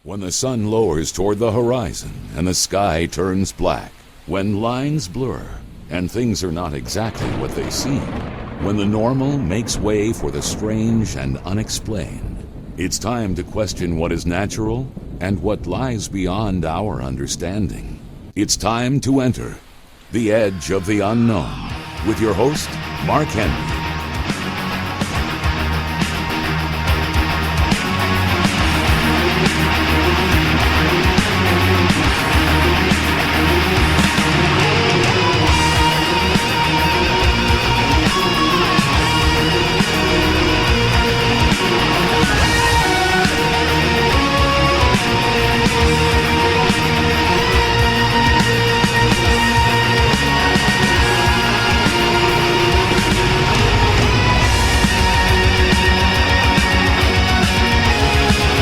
When the sun lowers toward the horizon and the sky turns black, when lines blur and things are not exactly what they seem, when the normal makes way for the strange and unexplained, it's time to question what is natural and what lies beyond our understanding. It's time to enter the edge of the unknown with your host, Mark Henry.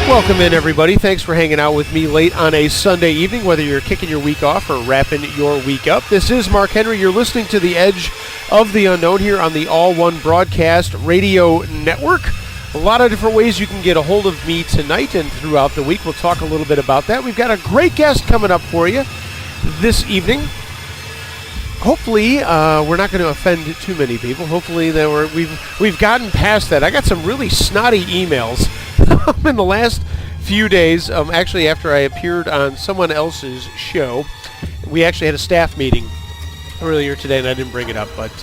Welcome in, everybody. Thanks for hanging out with me late on a Sunday evening, whether you're kicking your week off or wrapping your week up. This is Mark Henry. You're listening to The Edge of the Unknown here on the All One Broadcast Radio Network. A lot of different ways you can get a hold of me tonight and throughout the week. We'll talk a little bit about that. We've got a great guest coming up for you this evening. Hopefully, we're not going to offend too many people. Hopefully, we've gotten past that. I got some really snotty emails in the last few days. Actually, after I appeared on someone else's show, we actually had a staff meeting earlier today, and I didn't bring it up, but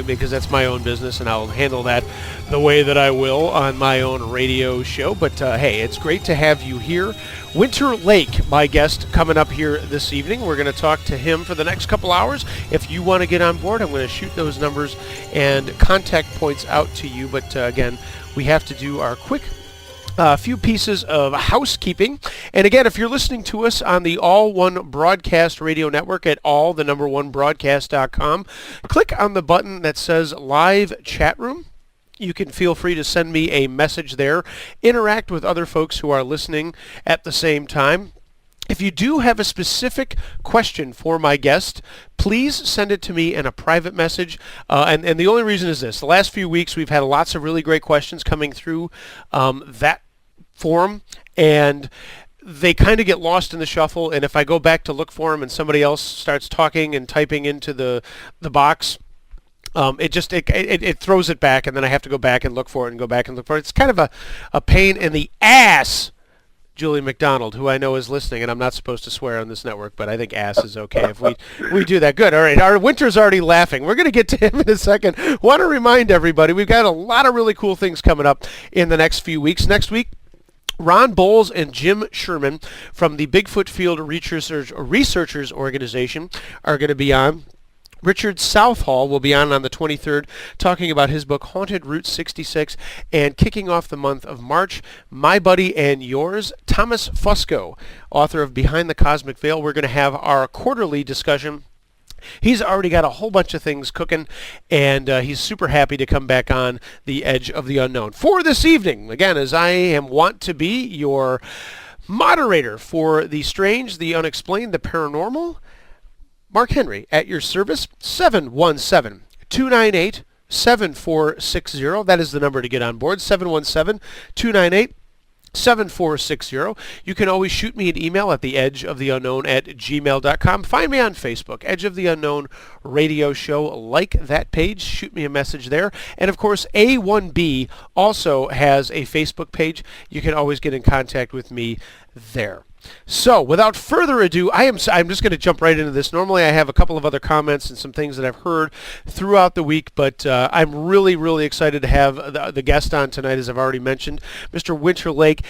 because that's my own business, and I'll handle that the way that I will on my own radio show. But hey, it's great to have you here. Winter Laake, my guest, coming up here this evening. We're going to talk to him for the next couple hours. If you want to get on board, I'm going to shoot those numbers and contact points out to you. But again, we have to do our quick few pieces of housekeeping. And again, if you're listening to us on the All One Broadcast Radio Network at all1broadcast.com, click on the button that says Live Chat Room. You can feel free to send me a message there. Interact with other folks who are listening at the same time. If you do have a specific question for my guest, please send it to me in a private message. And the only reason is this. The last few weeks, we've had lots of really great questions coming through that forum, and they kind of get lost in the shuffle. And if I go back to look for them and somebody else starts talking and typing into the box, it throws it back, and then I have to go back and look for it and go back and look for it. It's kind of a pain in the ass. Julie McDonald, who I know is listening, and I'm not supposed to swear on this network, but I think ass is okay if we do that. Good. All right. Our Winter's already laughing. We're going to get to him in a second. Want to remind everybody, we've got a lot of really cool things coming up in the next few weeks. Next week, Ron Bowles and Jim Sherman from the Bigfoot Field Researchers Organization are going to be on. Richard Southall will be on the 23rd talking about his book Haunted Route 66, and kicking off the month of March, my buddy and yours, Thomas Fusco, author of Behind the Cosmic Veil. We're going to have our quarterly discussion. He's already got a whole bunch of things cooking, and he's super happy to come back on the Edge of the Unknown. For this evening, again, as I am wont to be your moderator for the strange, the unexplained, the paranormal, Mark Henry at your service, 717-298-7460. That is the number to get on board, 717-298-7460. You can always shoot me an email at theedgeoftheunknown@gmail.com. Find me on Facebook, Edge of the Unknown Radio Show. Like that page. Shoot me a message there. And, of course, A1B also has a Facebook page. You can always get in contact with me there. So, without further ado, I'm just going to jump right into this. Normally, I have a couple of other comments and some things that I've heard throughout the week, but I'm really, really excited to have the guest on tonight, as I've already mentioned, Mr. Winter Laake.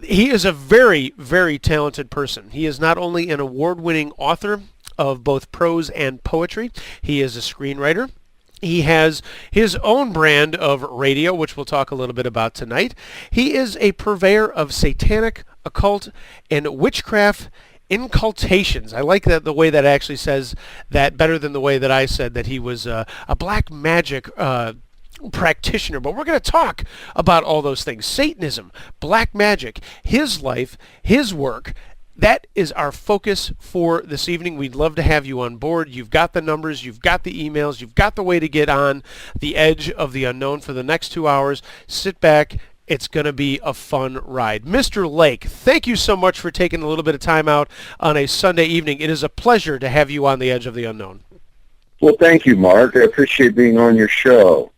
He is a very, very talented person. He is not only an award-winning author of both prose and poetry, he is a screenwriter. He has his own brand of radio, which we'll talk a little bit about tonight. He is a purveyor of satanic, occult, and witchcraft incultations. I like that the way that actually says that better than the way that I said that he was a black magic practitioner. But we're going to talk about all those things. Satanism, black magic, his life, his work. That is our focus for this evening. We'd love to have you on board. You've got the numbers, you've got the emails, you've got the way to get on the Edge of the Unknown for the next 2 hours. Sit back, It's going to be a fun ride. Mr. Laake, thank you so much for taking a little bit of time out on a Sunday evening. It is a pleasure to have you on the Edge of the Unknown. Well, thank you, Mark. I appreciate being on your show.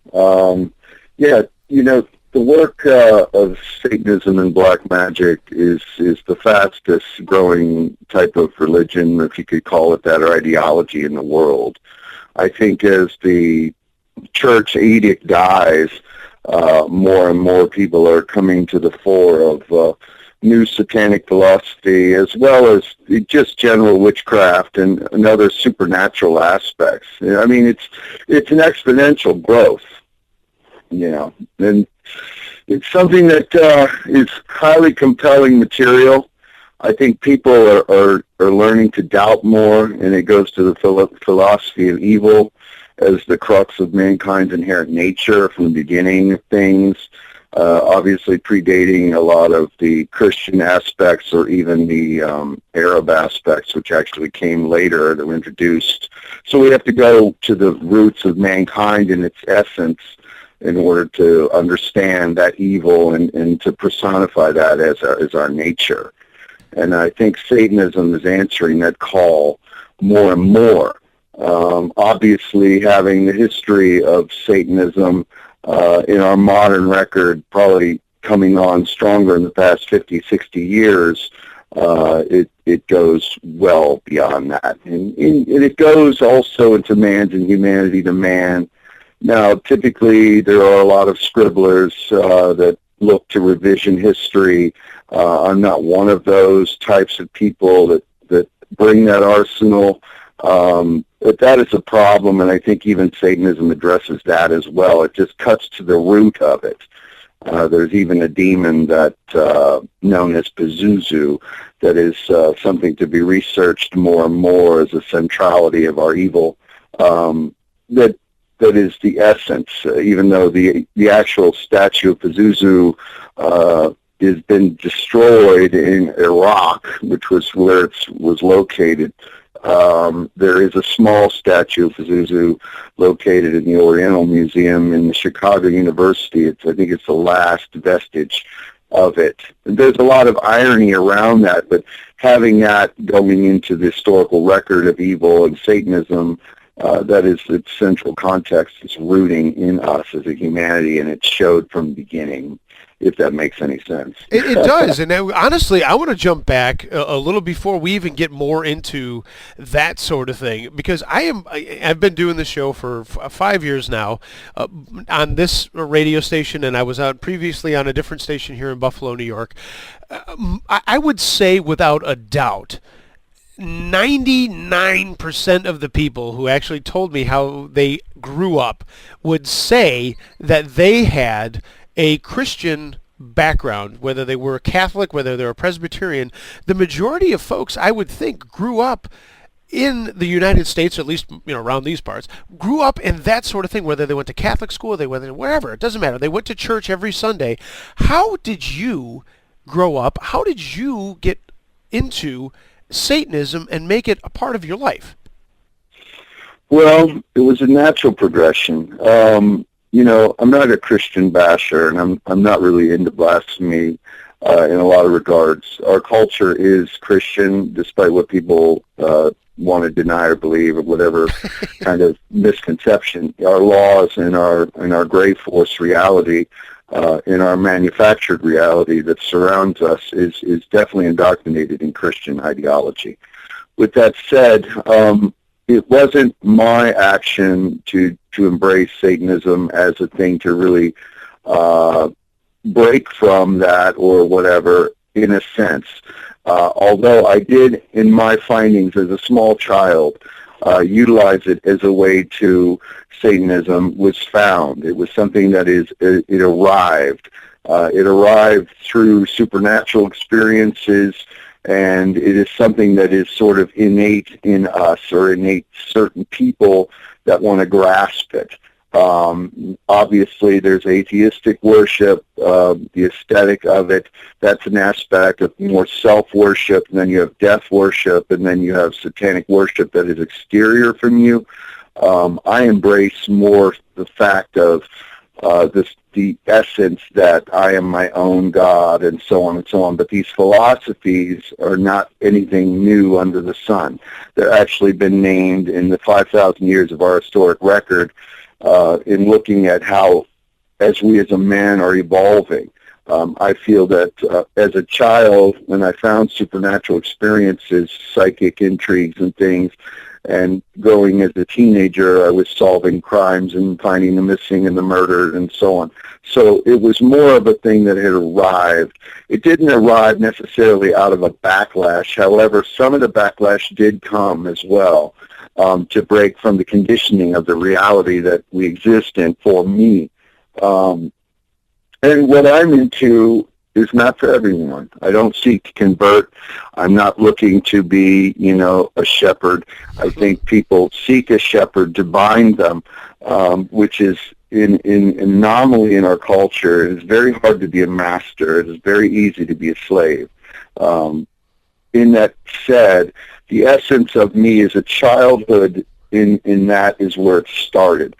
The work of Satanism and black magic is the fastest growing type of religion, if you could call it that, or ideology in the world. I think as the church edict dies, more and more people are coming to the fore of new satanic philosophy, as well as just general witchcraft and other supernatural aspects. I mean, it's an exponential growth, and it's something that is highly compelling material. I think people are learning to doubt more, and it goes to the philosophy of evil as the crux of mankind's inherent nature from the beginning of things, obviously predating a lot of the Christian aspects or even the Arab aspects, which actually came later, that were introduced. So we have to go to the roots of mankind in its essence in order to understand that evil and to personify that as our nature. And I think Satanism is answering that call more and more. Obviously, having the history of Satanism in our modern record probably coming on stronger in the past 50, 60 years, it goes well beyond that. And it goes also into man's inhumanity to man. Now, typically, there are a lot of scribblers that look to revision history. I'm not one of those types of people that bring that arsenal. But that is a problem, and I think even Satanism addresses that as well. It just cuts to the root of it. There's even a demon that known as Pazuzu that is something to be researched more and more as a centrality of our evil. That is the essence, even though the actual statue of Pazuzu has been destroyed in Iraq, which was where it was located. There is a small statue of Pazuzu located in the Oriental Museum in the Chicago University. I think it's the last vestige of it. And there's a lot of irony around that, but having that going into the historical record of evil and Satanism, that is its central context. It's rooting in us as a humanity, and it showed from the beginning, if that makes any sense. It does. And honestly, I want to jump back a little before we even get more into that sort of thing, because I've been doing this show for 5 years now on this radio station, and I was previously on a different station here in Buffalo, New York. I would say without a doubt, 99% of the people who actually told me how they grew up would say that they had a Christian background, whether they were a Catholic, whether they were a Presbyterian. The majority of folks, I would think, grew up in the United States, or at least around these parts, grew up in that sort of thing, whether they went to Catholic school, they went wherever, it doesn't matter. They went to church every Sunday. How did you grow up? How did you get into Satanism and make it a part of your life? Well, it was a natural progression. I'm not a Christian basher, and I'm not really into blasphemy in a lot of regards. Our culture is Christian, despite what people want to deny or believe, or whatever kind of misconception. Our laws and our gray force reality, in our manufactured reality that surrounds us, is definitely indoctrinated in Christian ideology. With that said, it wasn't my action to embrace Satanism as a thing to really break from that or whatever, in a sense. Although I did, in my findings as a small child, utilize it as a way to Satanism was found. It was something that it arrived. It arrived through supernatural experiences, and it is something that is sort of innate in us, or innate certain people that want to grasp it. Obviously, there's atheistic worship, the aesthetic of it. That's an aspect of more self-worship. And then you have death worship, and then you have satanic worship that is exterior from you. I embrace more the fact of the essence that I am my own God and so on and so on. But these philosophies are not anything new under the sun. They're actually been named in the 5,000 years of our historic record in looking at how, as we as a man are evolving. I feel that as a child, when I found supernatural experiences, psychic intrigues and things, and growing as a teenager, I was solving crimes and finding the missing and the murdered and so on. So it was more of a thing that had arrived. It didn't arrive necessarily out of a backlash. However, some of the backlash did come as well to break from the conditioning of the reality that we exist in for me. And what I'm into is not for everyone. I don't seek to convert. I'm not looking to be, a shepherd. I think people seek a shepherd to bind them, which is in anomaly in our culture. It is very hard to be a master. It is very easy to be a slave. In that said, the essence of me is a childhood in that is where it started.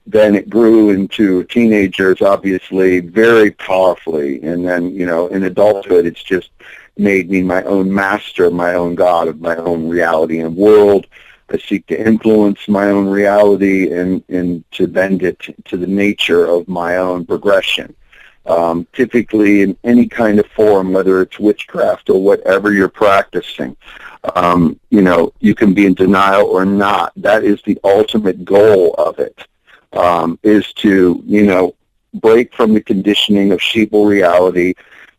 Then it grew into teenagers, obviously, very powerfully. And then, in adulthood, it's just made me my own master, my own God of my own reality and world. I seek to influence my own reality and to bend it to the nature of my own progression. Typically in any kind of form, whether it's witchcraft or whatever you're practicing, you can be in denial or not. That is the ultimate goal of it, is to, break from the conditioning of sheeple reality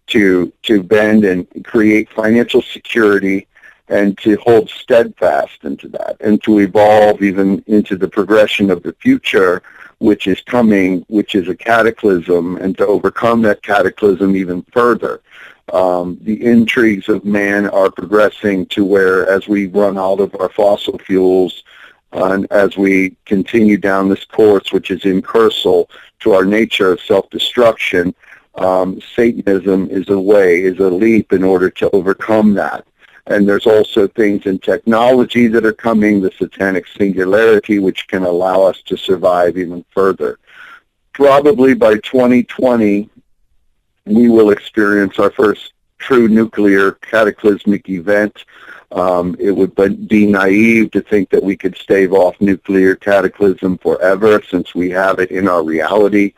to bend and create financial security and to hold steadfast into that and to evolve even into the progression of the future, which is coming, which is a cataclysm, and to overcome that cataclysm even further. The intrigues of man are progressing to where, as we run out of our fossil fuels, and as we continue down this course, which is incursal to our nature of self-destruction, Satanism is a leap in order to overcome that. And there's also things in technology that are coming, the satanic singularity, which can allow us to survive even further. Probably by 2020, we will experience our first true nuclear cataclysmic event. It would be naive to think that we could stave off nuclear cataclysm forever, since we have it in our reality.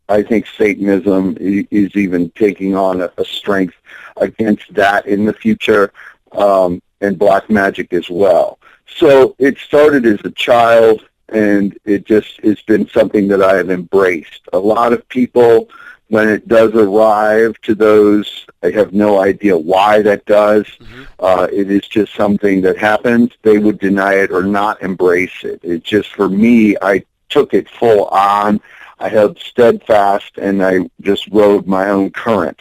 I think Satanism is even taking on a strength against that in the future, and black magic as well. So it started as a child, and it just has been something that I have embraced. A lot of people, when it does arrive to those, I have no idea why that does. It is just something that happens. They would deny it or not embrace it. It's just, for me, I took it full on. I held steadfast, and I just rode my own current.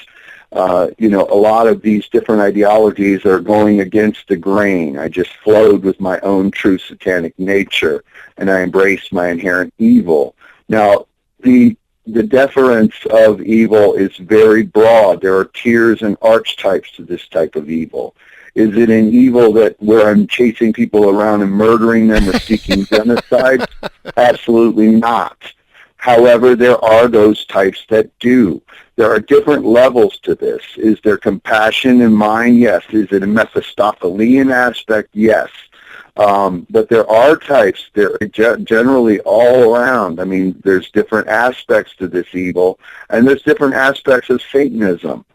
A lot of these different ideologies are going against the grain. I just flowed with my own true satanic nature, and I embraced my inherent evil. Now, the deference of evil is very broad. There are tiers and archetypes to this type of evil. Is it an evil that where I'm chasing people around and murdering them or seeking genocide? Absolutely not. However, there are those types that do. There are different levels to this. Is there compassion in mind? Yes. Is it a Mephistophelian aspect? Yes. But there are types. They're generally all around. I mean, there's different aspects to this evil, and there's different aspects of Satanism.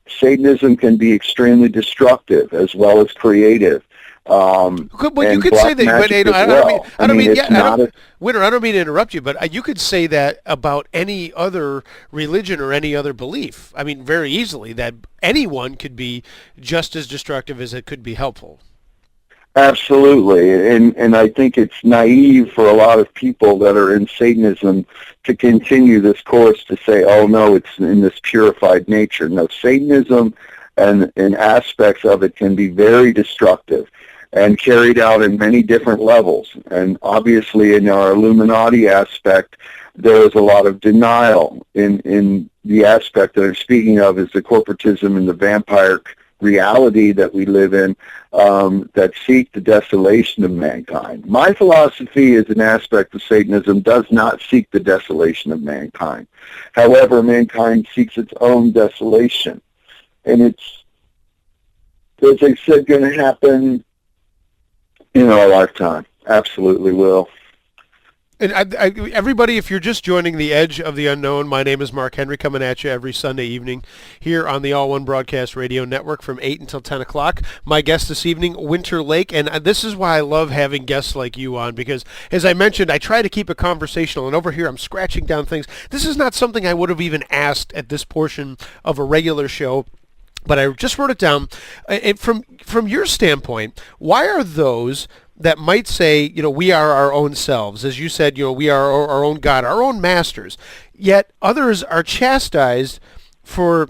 Satanism can be extremely destructive as well as creative. But you could say that. But I don't mean to interrupt you, but you could say that about any other religion or any other belief. I mean, very easily, that anyone could be just as destructive as it could be helpful. Absolutely, and I think it's naive for a lot of people that are in Satanism to continue this course to say, oh no, it's in this purified nature. No, Satanism and aspects of it can be very destructive and carried out in many different levels. And obviously in our Illuminati aspect, there is a lot of denial in the aspect that I'm speaking of is the corporatism and the vampire reality that we live in that seek the desolation of mankind. My philosophy as an aspect of Satanism does not seek the desolation of mankind. However, mankind seeks its own desolation. And it's, as I said, going to happen in our lifetime. Absolutely will. And everybody, if you're just joining the Edge of the Unknown, my name is Mark Henry, coming at you every Sunday evening here on the All One Broadcast Radio Network from 8 until 10 o'clock. My guest this evening, Winter Laake, and this is why I love having guests like you on, because, as I mentioned, I try to keep it conversational, and over here I'm scratching down things. This is not something I would have even asked at this portion of a regular show, but I just wrote it down. And from your standpoint, why are those that might say, we are our own selves, as you said, we are our own God, our own masters, yet others are chastised for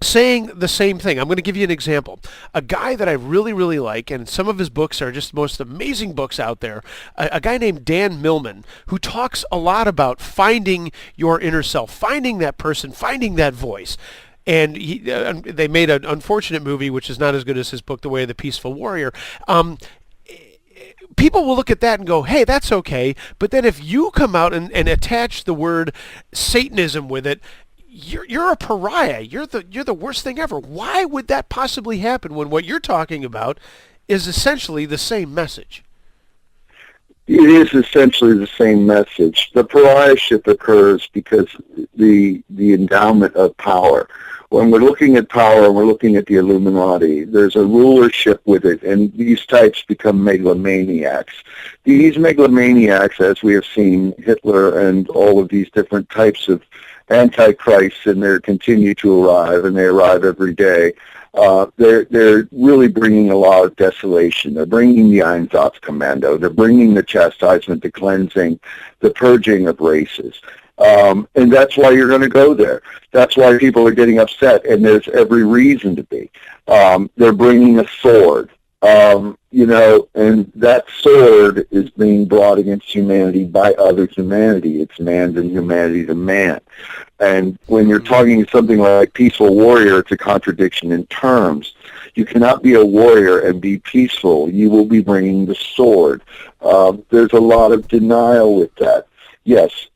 saying the same thing? I'm going to give you an example. A guy that I really, really like, and some of his books are just the most amazing books out there, a guy named Dan Millman, who talks a lot about finding your inner self, finding that person, finding that voice. And they made an unfortunate movie, which is not as good as his book, The Way of the Peaceful Warrior. People will look at that and go, hey, that's okay. But then if you come out and attach the word Satanism with it, you're a pariah. You're the worst thing ever. Why would that possibly happen when what you're talking about is essentially the same message? It is essentially the same message. The pariahship occurs because the endowment of power. When we're looking at power and we're looking at the Illuminati, there's a rulership with it, and these types become megalomaniacs. These megalomaniacs, as we have seen Hitler and all of these different types of antichrists, and they continue to arrive, and they arrive every day, they're really bringing a lot of desolation. They're bringing the Einsatzkommando. They're bringing the chastisement, the cleansing, the purging of races. And that's why you're going to go there. That's why people are getting upset, and there's every reason to be. They're bringing a sword, and that sword is being brought against humanity by other humanity. It's man's inhumanity to man. And when you're talking something like peaceful warrior, it's a contradiction in terms. You cannot be a warrior and be peaceful. You will be bringing the sword. There's a lot of denial with that. Yes,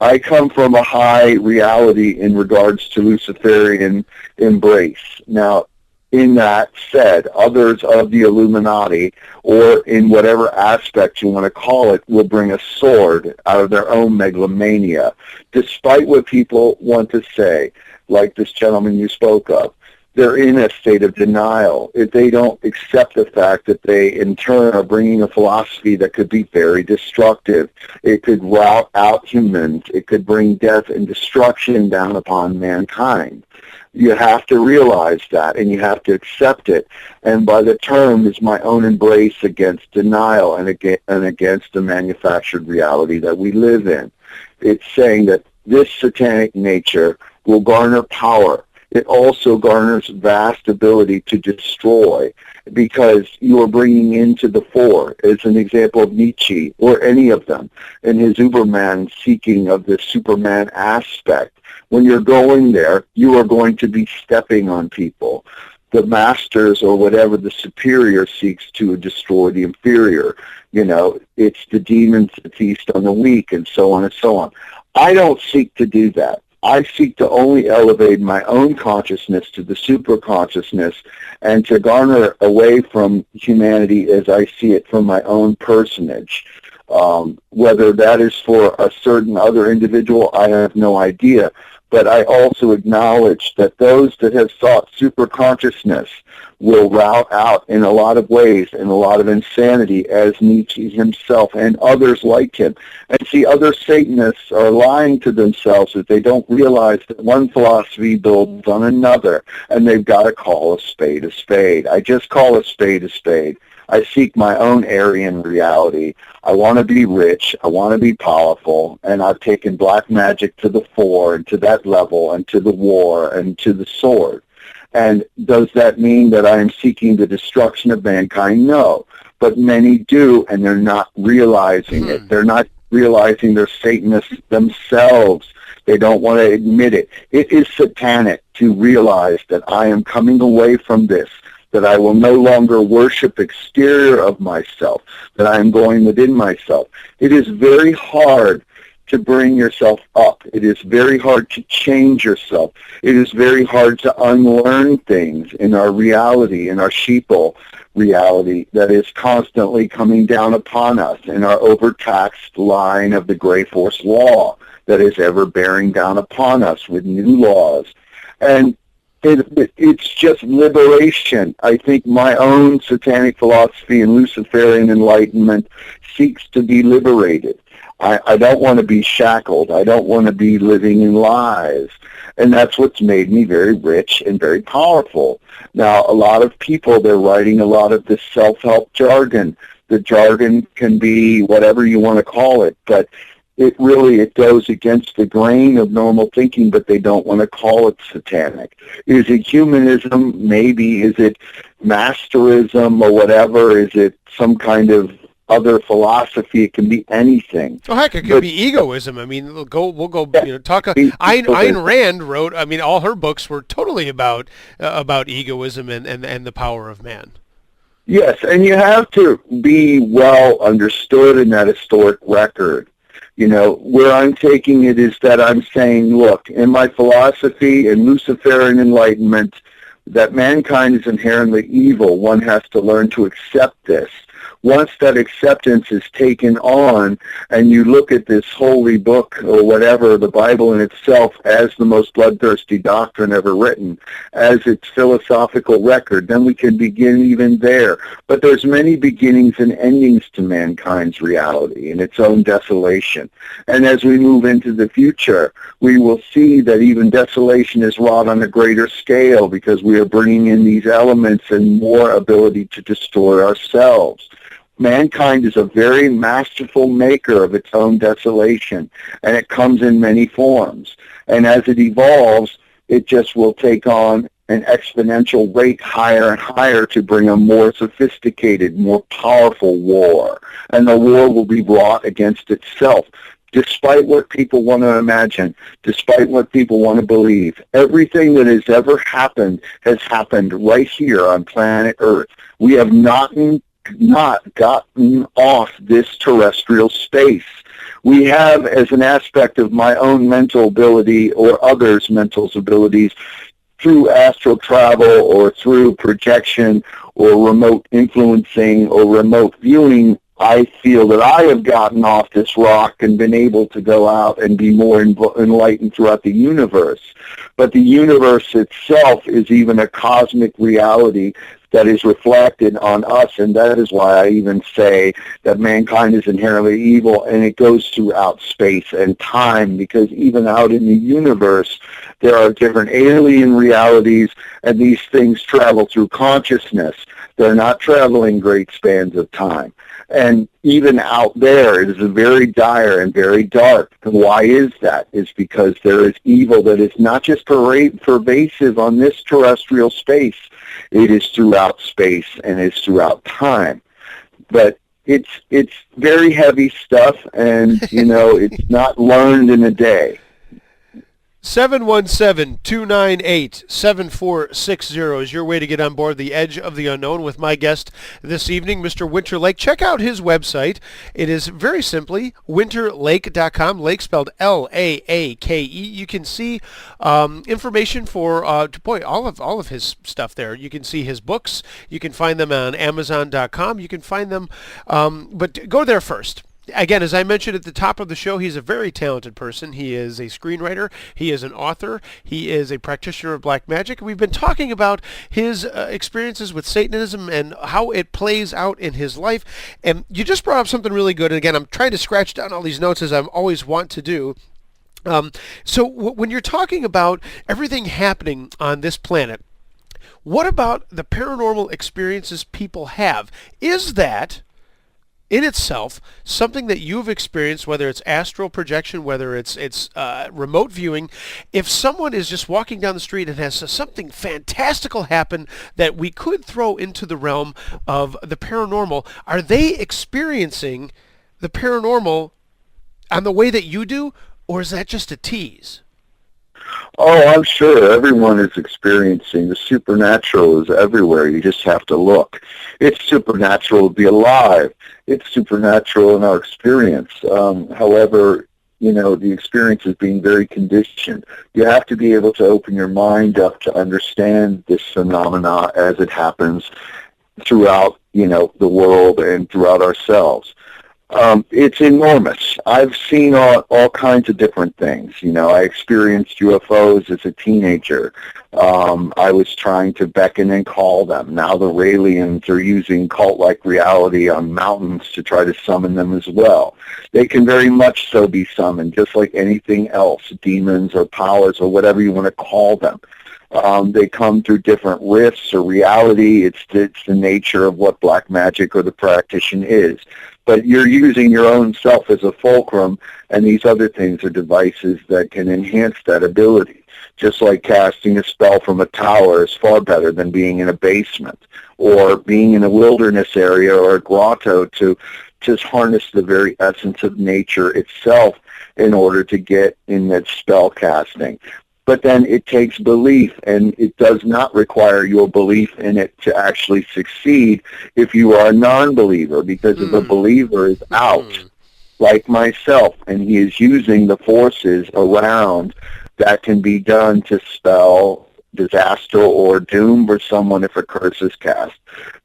I come from a high reality in regards to Luciferian embrace. Now, in that said, others of the Illuminati, or in whatever aspect you want to call it, will bring a sword out of their own megalomania, despite what people want to say, like this gentleman you spoke of. They're in a state of denial. If they don't accept the fact that they, in turn, are bringing a philosophy that could be very destructive. It could rout out humans. It could bring death and destruction down upon mankind. You have to realize that, and you have to accept it. And by the term is my own embrace against denial and against the manufactured reality that we live in. It's saying that this satanic nature will garner power. It also garners vast ability to destroy, because you are bringing into the fore, as an example of Nietzsche, or any of them, in his Uberman seeking of the Superman aspect. When you're going there, you are going to be stepping on people. The masters, or whatever, the superior seeks to destroy the inferior. It's the demons that feast on the weak, and so on and so on. I don't seek to do that. I seek to only elevate my own consciousness to the superconsciousness, and to garner away from humanity as I see it from my own personage. Whether that is for a certain other individual, I have no idea. But I also acknowledge that those that have sought superconsciousness will rout out in a lot of ways, in a lot of insanity, as Nietzsche himself and others like him. And see, other Satanists are lying to themselves that they don't realize that one philosophy builds on another, and they've got to call a spade a spade. I just call a spade a spade. I seek my own Aryan reality. I want to be rich. I want to be powerful. And I've taken black magic to the fore, and to that level, and to the war, and to the sword. And does that mean that I am seeking the destruction of mankind? No. But many do, and they're not realizing it. They're not realizing they're Satanists themselves. They don't want to admit it. It is satanic to realize that I am coming away from this, that I will no longer worship exterior of myself, that I am going within myself. It is very hard to bring yourself up. It is very hard to change yourself. It is very hard to unlearn things in our reality, in our sheeple reality that is constantly coming down upon us, in our overtaxed line of the gray force law that is ever bearing down upon us with new laws. And it's just liberation. I think my own satanic philosophy and Luciferian enlightenment seeks to be liberated. I don't want to be shackled. I don't want to be living in lies. And that's what's made me very rich and very powerful. Now, a lot of people, they're writing a lot of this self-help jargon. The jargon can be whatever you want to call it, but it goes against the grain of normal thinking, but they don't want to call it satanic. Is it humanism? Maybe. Is it masterism or whatever? Is it some kind of other philosophy? It can be anything. Oh, heck, it could be egoism. I mean, we'll go. Talk. Ayn Rand wrote. I mean, all her books were totally about egoism and the power of man. Yes, and you have to be well understood in that historic record. You know, where I'm taking it is that I'm saying, look, in my philosophy and Luciferian enlightenment, that mankind is inherently evil. One has to learn to accept this. Once that acceptance is taken on, and you look at this holy book or whatever, the Bible in itself, as the most bloodthirsty doctrine ever written, as its philosophical record, then we can begin even there. But there's many beginnings and endings to mankind's reality in its own desolation. And as we move into the future, we will see that even desolation is wrought on a greater scale because we are bringing in these elements and more ability to destroy ourselves. Mankind is a very masterful maker of its own desolation, and it comes in many forms. And as it evolves, it just will take on an exponential rate higher and higher to bring a more sophisticated, more powerful war. And the war will be wrought against itself, despite what people want to imagine, despite what people want to believe. Everything that has ever happened has happened right here on planet Earth. We have not gotten off this terrestrial space. We have, as an aspect of my own mental ability or others' mental abilities, through astral travel or through projection or remote influencing or remote viewing, I feel that I have gotten off this rock and been able to go out and be more enlightened throughout the universe. But the universe itself is even a cosmic reality that is reflected on us, and that is why I even say that mankind is inherently evil, and it goes throughout space and time, because even out in the universe, there are different alien realities, and these things travel through consciousness. They're not traveling great spans of time. And even out there, it is very dire and very dark. And why is that? It's because there is evil that is not just pervasive on this terrestrial space. It is throughout space and it's throughout time. But it's very heavy stuff, and, it's not learned in a day. 717-298-7460 is your way to get on board the Edge of the Unknown with my guest this evening, Mr. Winter Laake. Check out his website. It is very simply winterlaake.com, Lake spelled L-A-A-K-E. You can see information for all of his stuff there. You can see his books. You can find them on Amazon.com. You can find them, but go there first. Again, as I mentioned at the top of the show, he's a very talented person. He is a screenwriter. He is an author. He is a practitioner of black magic. We've been talking about his experiences with Satanism and how it plays out in his life. And you just brought up something really good. And again, I'm trying to scratch down all these notes, as I always want to do. So when you're talking about everything happening on this planet, what about the paranormal experiences people have? Is that in itself something that you've experienced, whether it's astral projection, whether it's remote viewing? If someone is just walking down the street and has something fantastical happen that we could throw into the realm of the paranormal, are they experiencing the paranormal on the way that you do, Or is that just a tease? Oh, I'm sure everyone is experiencing. The supernatural is everywhere. You just have to look. It's supernatural to be alive. It's supernatural in our experience. However, the experience is being very conditioned. You have to be able to open your mind up to understand this phenomena as it happens throughout, the world and throughout ourselves. It's enormous. I've seen all kinds of different things. I experienced UFOs as a teenager. I was trying to beckon and call them. Now the Raelians are using cult-like reality on mountains to try to summon them as well. They can very much so be summoned, just like anything else, demons or powers or whatever you want to call them. They come through different rifts or reality. It's the nature of what black magic or the practitioner is. But you're using your own self as a fulcrum, and these other things are devices that can enhance that ability. Just like casting a spell from a tower is far better than being in a basement or being in a wilderness area or a grotto to just harness the very essence of nature itself in order to get in that spell casting. But then it takes belief, and it does not require your belief in it to actually succeed if you are a non-believer, because if a believer is out, like myself, and he is using the forces around that can be done to spell disaster or doom for someone if a curse is cast.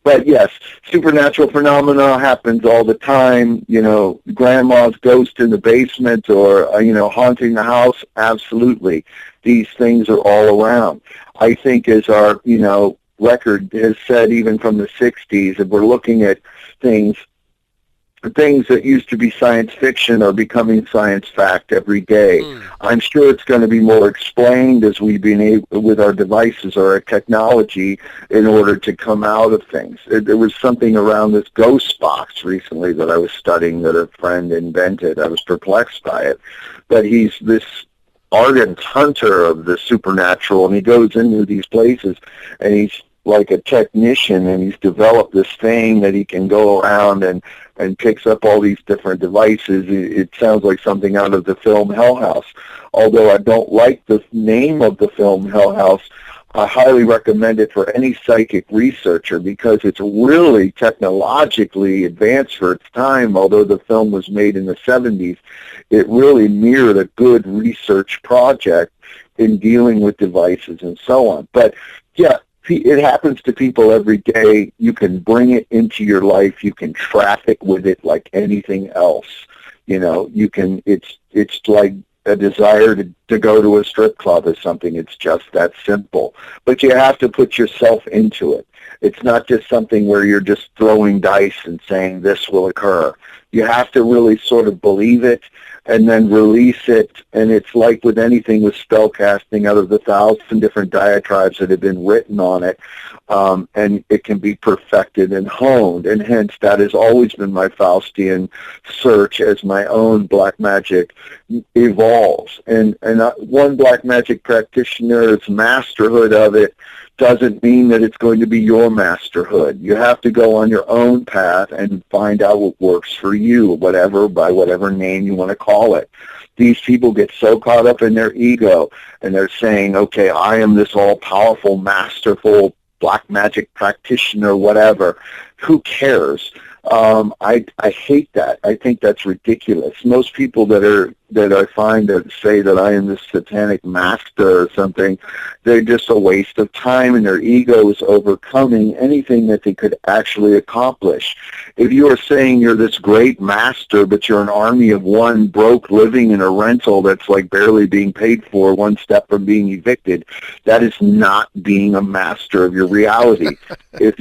But yes, supernatural phenomena happens all the time. Grandma's ghost in the basement or, haunting the house, absolutely. These things are all around. I think as our, record has said, even from the 60s, if we're looking at things that used to be science fiction are becoming science fact every day. I'm sure it's going to be more explained as we've been able, with our devices or our technology, in order to come out of things. There was something around this ghost box recently that I was studying that a friend invented. I was perplexed by it. But he's this ardent hunter of the supernatural, and he goes into these places, and he's like a technician, and he's developed this thing that he can go around and picks up all these different devices. It sounds like something out of the film Hell House. Although I don't like the name of the film Hell House, I highly recommend it for any psychic researcher because it's really technologically advanced for its time. Although the film was made in the 70s, it really mirrored a good research project in dealing with devices and so on. But yeah, it happens to people every day. You can bring it into your life. You can traffic with it like anything else. It's like a desire to go to a strip club or something. It's just that simple. But you have to put yourself into it. It's not just something where you're just throwing dice and saying this will occur. You have to really sort of believe it and then release it. And it's like with anything with spell casting, out of the 1,000 different diatribes that have been written on it, and it can be perfected and honed. And hence, that has always been my Faustian search as my own black magic evolves. And one black magic practitioner's masterhood of it doesn't mean that it's going to be your masterhood. You have to go on your own path and find out what works for you, by whatever name you want to call it. These people get so caught up in their ego, and they're saying, okay, I am this all-powerful, masterful black magic practitioner, whatever. Who cares? I hate that. I think that's ridiculous. Most people that I find that say that I am this satanic master or something, they're just a waste of time, and their ego is overcoming anything that they could actually accomplish. If you are saying you're this great master, but you're an army of one broke living in a rental that's like barely being paid for, one step from being evicted, that is not being a master of your reality. If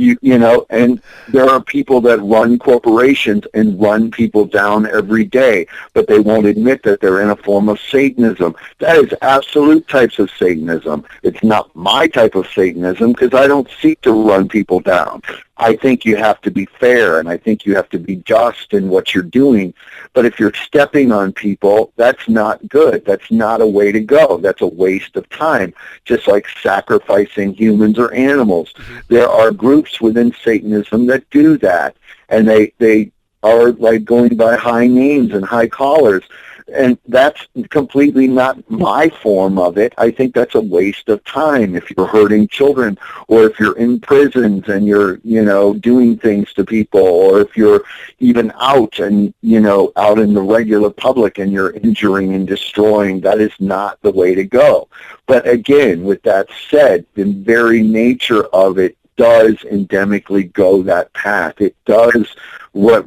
and there are people that run corporations and run people down every day, but they won't admit that they're in a form of Satanism. That is absolute types of Satanism. It's not my type of Satanism because I don't seek to run people down. I think you have to be fair, and I think you have to be just in what you're doing. But if you're stepping on people, that's not good. That's not a way to go. That's a waste of time, just like sacrificing humans or animals. There are groups within Satanism that do that, and they are like going by high names and high collars. And that's completely not my form of it. I think that's a waste of time if you're hurting children, or if you're in prisons and you're, doing things to people, or if you're even out and, out in the regular public and you're injuring and destroying. That is not the way to go. But again, with that said, the very nature of it does endemically go that path. It does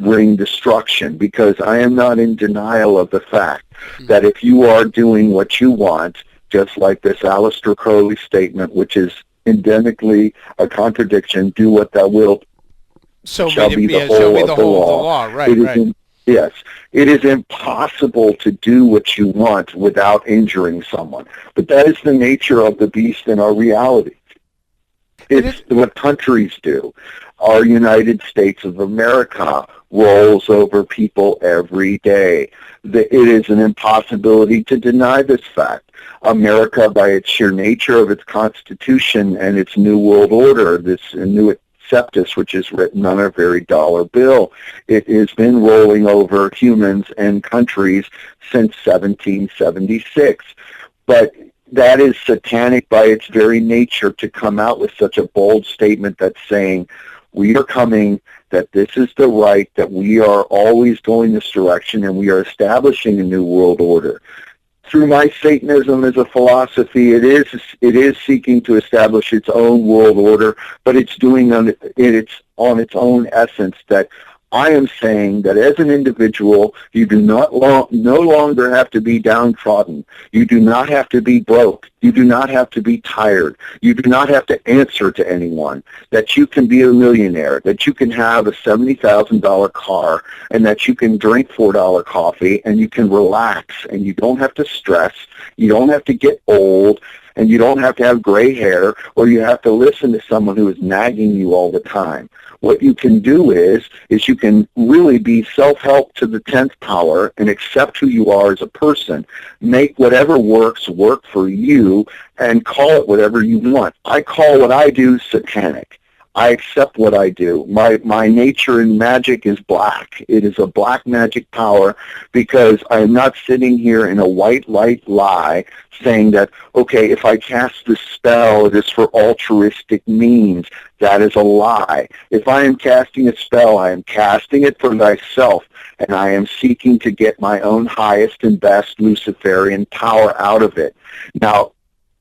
bring destruction, because I am not in denial of the fact that if you are doing what you want, just like this Aleister Crowley statement, which is endemically a contradiction, do what thou wilt, shall be the whole of the law. Right. Yes, it is impossible to do what you want without injuring someone. But that is the nature of the beast in our reality. It's what countries do. Our United States of America rolls over people every day. It is an impossibility to deny this fact. America, by its sheer nature of its Constitution and its New World Order, this new Septus, which is written on a very dollar bill, it has been rolling over humans and countries since 1776. But that is satanic by its very nature, to come out with such a bold statement that's saying, we are coming, that this is the right, that we are always going this direction, and we are establishing a new world order. Through my Satanism as a philosophy, it is seeking to establish its own world order, but it's doing on its own essence. That I am saying that as an individual, you do no longer have to be downtrodden. You do not have to be broke. You do not have to be tired. You do not have to answer to anyone. That you can be a millionaire, that you can have a $70,000 car, and that you can drink $4 coffee, and you can relax, and you don't have to stress. You don't have to get old, and you don't have to have gray hair, or you have to listen to someone who is nagging you all the time. What you can do is you can really be self-help to the 10th power and accept who you are as a person, make whatever works work for you, and call it whatever you want. I call what I do satanic. I accept what I do. My nature in magic is black. It is a black magic power, because I am not sitting here in a white light lie saying that, okay, if I cast this spell, it is for altruistic means. That is a lie. If I am casting a spell, I am casting it for thyself, and I am seeking to get my own highest and best Luciferian power out of it. Now,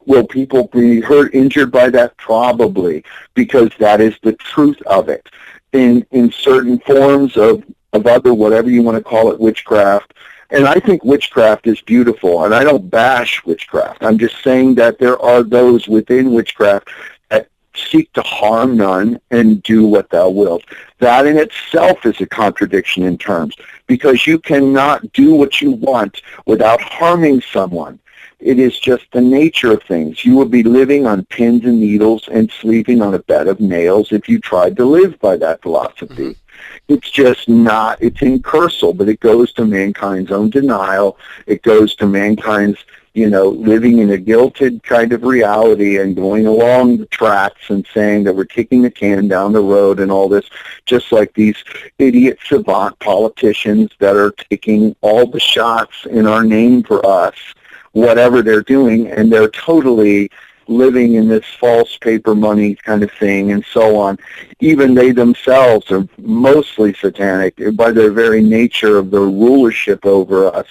will people be hurt, injured by that? Probably, because that is the truth of it. In certain forms of other, whatever you want to call it, witchcraft, and I think witchcraft is beautiful, and I don't bash witchcraft. I'm just saying that there are those within witchcraft that seek to harm none and do what thou wilt. That in itself is a contradiction in terms, because you cannot do what you want without harming someone. It is just the nature of things. You would be living on pins and needles and sleeping on a bed of nails if you tried to live by that philosophy. Mm-hmm. It's just not, it's incursal, but it goes to mankind's own denial. It goes to mankind's, living in a guilted kind of reality and going along the tracks and saying that we're kicking the can down the road and all this, just like these idiot savant politicians that are taking all the shots in our name for us, whatever they're doing, and they're totally living in this false paper money kind of thing and so on. Even they themselves are mostly satanic by their very nature of their rulership over us.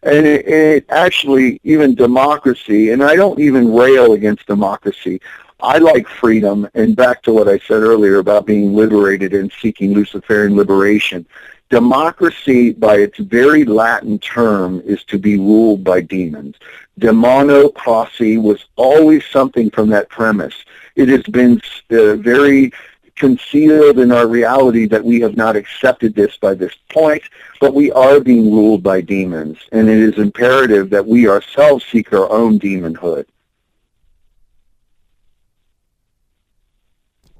And it actually, even democracy, and I don't even rail against democracy. I like freedom, and back to what I said earlier about being liberated and seeking Luciferian liberation. Democracy, by its very Latin term, is to be ruled by demons. Demonocracy was always something from that premise. It has been very concealed in our reality that we have not accepted this by this point, but we are being ruled by demons, and it is imperative that we ourselves seek our own demonhood.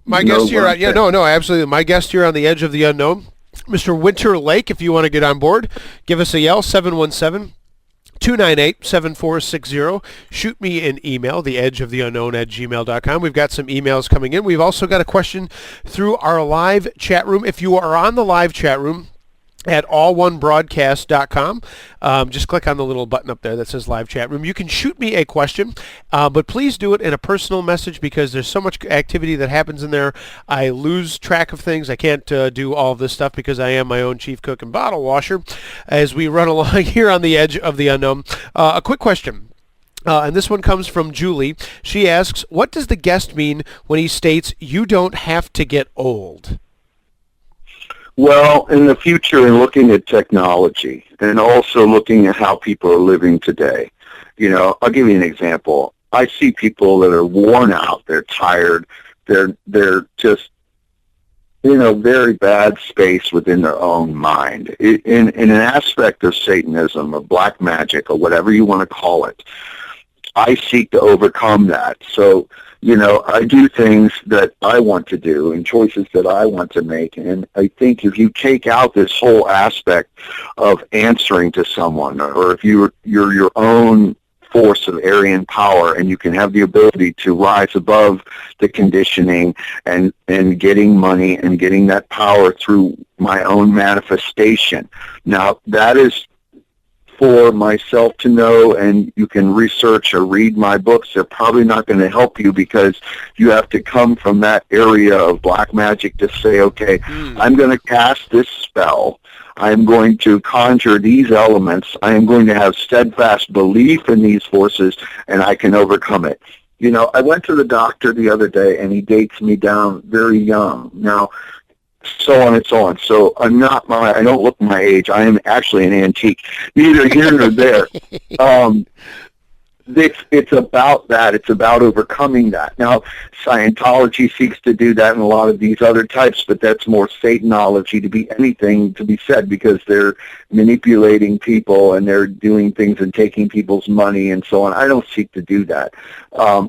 My guest here, absolutely. My guest here on the Edge of the Unknown, Mr. Winter Laake. If you want to get on board, give us a yell, 717-298-7460. Shoot me an email, theedgeoftheunknown@gmail.com. We've got some emails coming in. We've also got a question through our live chat room. If you are on the live chat room at allonebroadcast.com. Just click on the little button up there that says live chat room. You can shoot me a question, but please do it in a personal message because there's so much activity that happens in there. I lose track of things. I can't do all of this stuff because I am my own chief cook and bottle washer as we run along here on the edge of the unknown. A quick question. And this one comes from Julie. She asks, what does the guest mean when he states, you don't have to get old? Well, in the future, in looking at technology and also looking at how people are living today, I'll give you an example. I see people that are worn out, they're tired, they're just in a very bad space within their own mind. In an aspect of Satanism, or black magic, or whatever you want to call it, I seek to overcome that. So, I do things that I want to do and choices that I want to make. And I think if you take out this whole aspect of answering to someone, or if you're your own force of Aryan power and you can have the ability to rise above the conditioning and getting money and getting that power through my own manifestation. Now, that is for myself to know, and you can research or read my books. They're probably not going to help you because you have to come from that area of black magic to say, okay, I'm going to cast this spell. I'm going to conjure these elements. I am going to have steadfast belief in these forces, and I can overcome it. I went to the doctor the other day, and he dates me down very young. Now, so on and so on. So I don't look my age. I am actually an antique. Neither here nor there. It's about that. It's about overcoming that. Now, Scientology seeks to do that in a lot of these other types, but that's more Satanology to be anything to be said because they're manipulating people and they're doing things and taking people's money and so on. I don't seek to do that.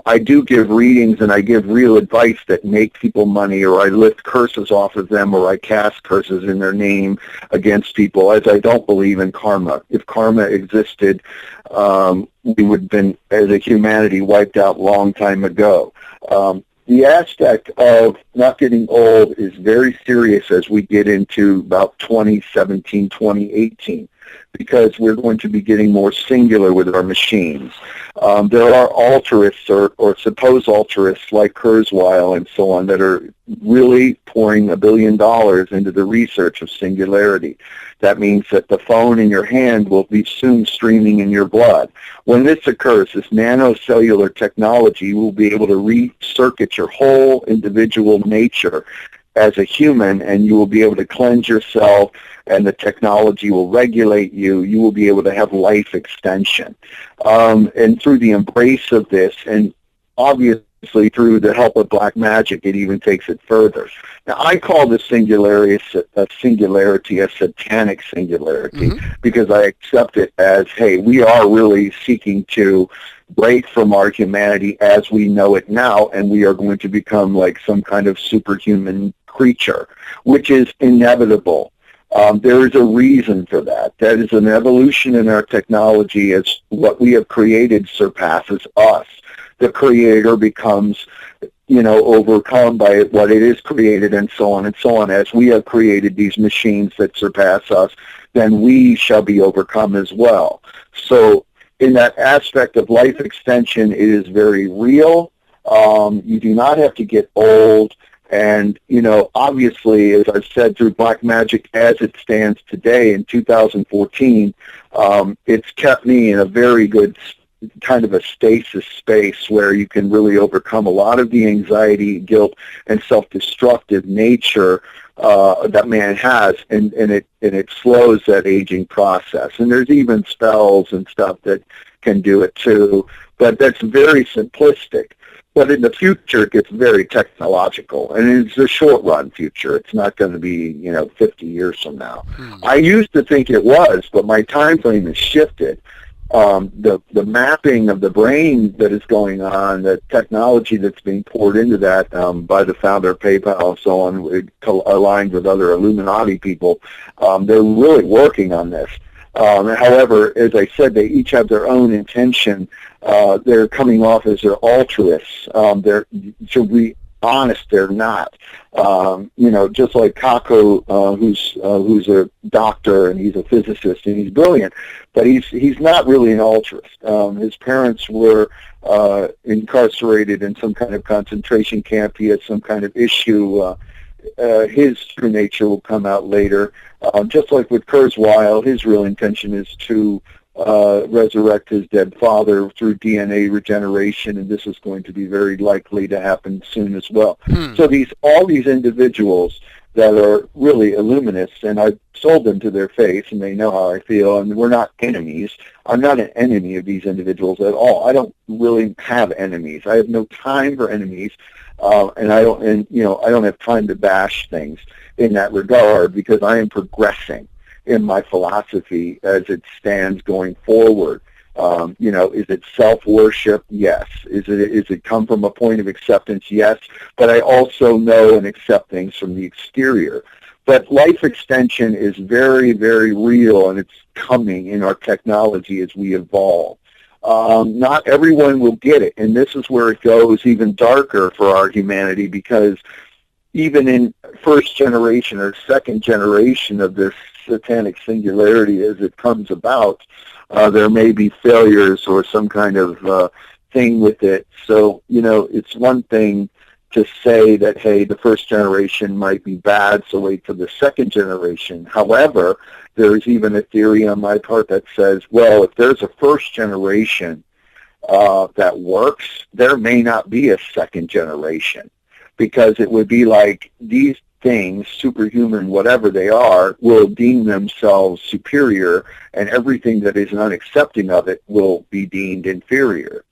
I do give readings and I give real advice that make people money, or I lift curses off of them, or I cast curses in their name against people, as I don't believe in karma. If karma existed, we would have been, as a humanity, wiped out long time ago. The aspect of not getting old is very serious as we get into about 2017, 2018, because we're going to be getting more singular with our machines. There are altruists or supposed altruists like Kurzweil and so on that are really pouring $1 billion into the research of singularity. That means that the phone in your hand will be soon streaming in your blood. When this occurs, this nanocellular technology will be able to recircuit your whole individual nature as a human, and you will be able to cleanse yourself, and the technology will regulate you. You will be able to have life extension. And through the embrace of this, and obviously through the help of black magic, it even takes it further. Now, I call this singularity a satanic singularity, because I accept it as, hey, we are really seeking to break from our humanity as we know it now, and we are going to become like some kind of superhuman creature, which is inevitable. There is a reason for that. That is an evolution in our technology as what we have created surpasses us. The creator becomes, overcome by what it is created, and so on and so on. As we have created these machines that surpass us, then we shall be overcome as well. So in that aspect of life extension, it is very real. You do not have to get old. And, obviously, as I've said, through black magic as it stands today in 2014, it's kept me in a very good kind of a stasis space where you can really overcome a lot of the anxiety, guilt, and self-destructive nature that man has, and it slows that aging process. And there's even spells and stuff that can do it too, but that's very simplistic. But in the future, it gets very technological, and it's a short-run future. It's not going to be, 50 years from now. I used to think it was, but my time frame has shifted. The mapping of the brain that is going on, the technology that's being poured into that by the founder of PayPal and so on, aligned with other Illuminati people, they're really working on this. However, as I said, they each have their own intention. They're coming off as their altruists. honest they're not. Just like Kako, who's a doctor and he's a physicist and he's brilliant, but he's not really an altruist. His parents were incarcerated in some kind of concentration camp. He had some kind of issue. His true nature will come out later. Just like with Kurzweil, his real intention is to resurrect his dead father through DNA regeneration, and this is going to be very likely to happen soon as well. So all these individuals that are really illuminists, and I've sold them to their face, and they know how I feel, and we're not enemies. I'm not an enemy of these individuals at all. I don't really have enemies. I have no time for enemies, and I don't have time to bash things in that regard, because I am progressing in my philosophy as it stands going forward. Is it self-worship? Yes. Is it come from a point of acceptance? Yes. But I also know and accept things from the exterior. But life extension is very, very real, and it's coming in our technology as we evolve. Not everyone will get it, and this is where it goes even darker for our humanity, because even in first generation or second generation of this satanic singularity as it comes about, there may be failures or some kind of thing with it. So, it's one thing to say that, hey, the first generation might be bad, so wait till the second generation. However, there's even a theory on my part that says, well, if there's a first generation that works, there may not be a second generation, because it would be like these things, superhuman, whatever they are, will deem themselves superior, and everything that is unaccepting of it will be deemed inferior.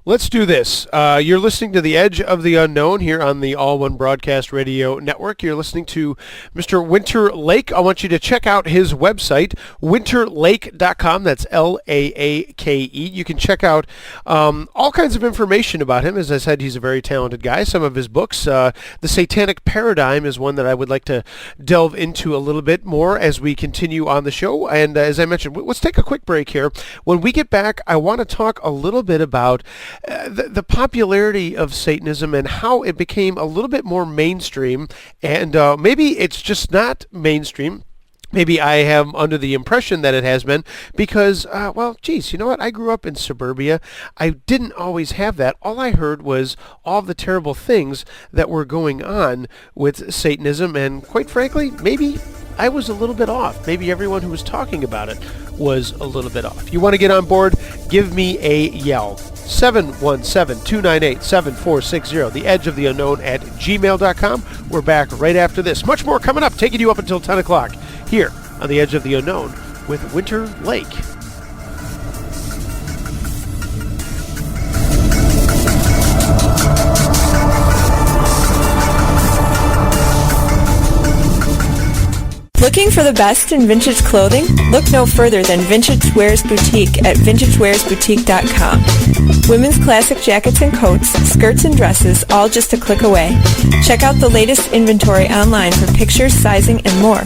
Let's do this. You're listening to The Edge of the Unknown here on the All One Broadcast Radio Network. You're listening to Mr. Winter Laake. I want you to check out his website, winterlaake.com. That's Laake. You can check out all kinds of information about him. As I said, he's a very talented guy. Some of his books, The Satanic Paradigm is one that I would like to delve into a little bit more as we continue on the show. And as I mentioned, let's take a quick break here. When we get back, I want to talk a little bit about the popularity of Satanism and how it became a little bit more mainstream, and maybe it's just not mainstream. Maybe I am under the impression that it has been because, you know what? I grew up in suburbia. I didn't always have that. All I heard was all the terrible things that were going on with Satanism, and quite frankly, maybe I was a little bit off. Maybe everyone who was talking about it was a little bit off. You want to get on board? Give me a yell. 717-298-7460. The Edge of the Unknown at gmail.com. We're back right after this. Much more coming up, taking you up until 10 o'clock here on The Edge of the Unknown with Winter Laake. Looking for the best in vintage clothing? Look no further than Vintage Wears Boutique at vintagewearsboutique.com. Women's classic jackets and coats, skirts and dresses, all just a click away. Check out the latest inventory online for pictures, sizing, and more.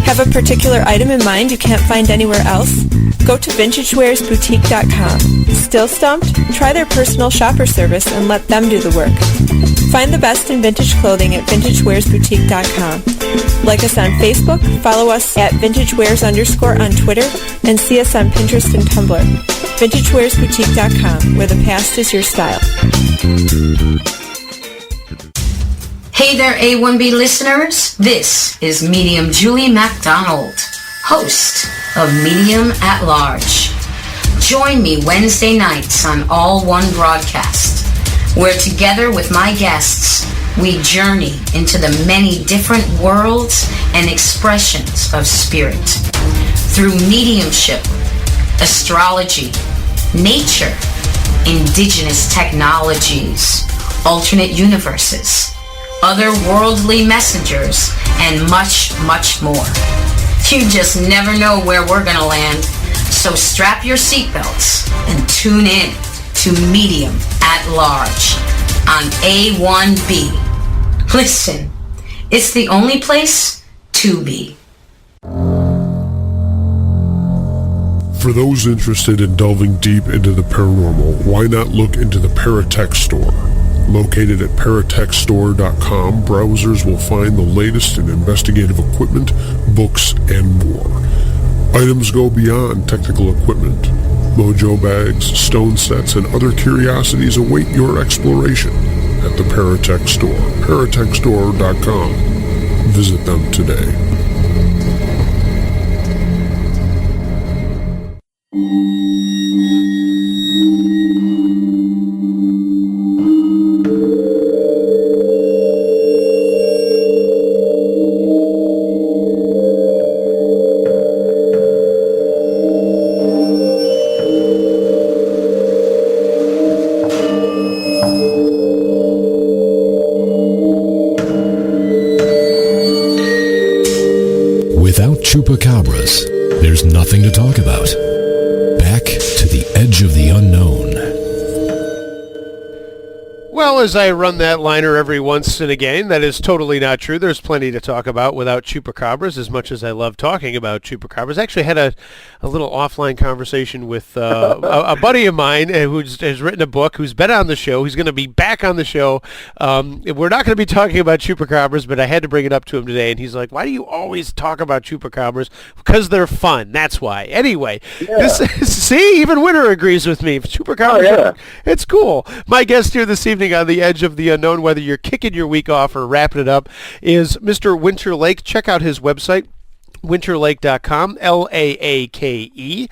Have a particular item in mind you can't find anywhere else? Go to vintagewearsboutique.com. Still stumped? Try their personal shopper service and let them do the work. Find the best in vintage clothing at vintagewearsboutique.com. Like us on Facebook, follow us at vintagewears_ on Twitter, and see us on Pinterest and Tumblr. vintagewearsboutique.com, where the past is your style. Hey there, A1B listeners. This is Medium Julie MacDonald, host of Medium at Large. Join me Wednesday nights on All One Broadcast, where together with my guests, we journey into the many different worlds and expressions of spirit through mediumship, astrology, nature, indigenous technologies, alternate universes, otherworldly messengers, and much, much more. You just never know where we're going to land, so strap your seatbelts and tune in to Medium at Large on A1B. Listen, it's the only place to be. For those interested in delving deep into the paranormal, why not look into the Paratech store? Located at paratechstore.com, browsers will find the latest in investigative equipment, books, and more. Items go beyond technical equipment. Mojo bags, stone sets, and other curiosities await your exploration at the Paratech Store. paratechstore.com. Visit them today. Without chupacabras, there's nothing to talk about. Back to the edge of the unknown. Well, as I run that liner every once and again, that is totally not true. There's plenty to talk about without chupacabras, as much as I love talking about chupacabras. I actually had a little offline conversation with a buddy of mine who has written a book, who's been on the show. He's going to be back on the show. We're not going to be talking about chupacabras, but I had to bring it up to him today, and he's like, why do you always talk about chupacabras? Because they're fun. That's why. Anyway, see, even Winter agrees with me. Chupacabras, it's cool. My guest here this evening on the edge of the unknown, whether you're kicking your week off or wrapping it up, is Mr. Winter Laake. Check out his website, winterlaake.com, Laake.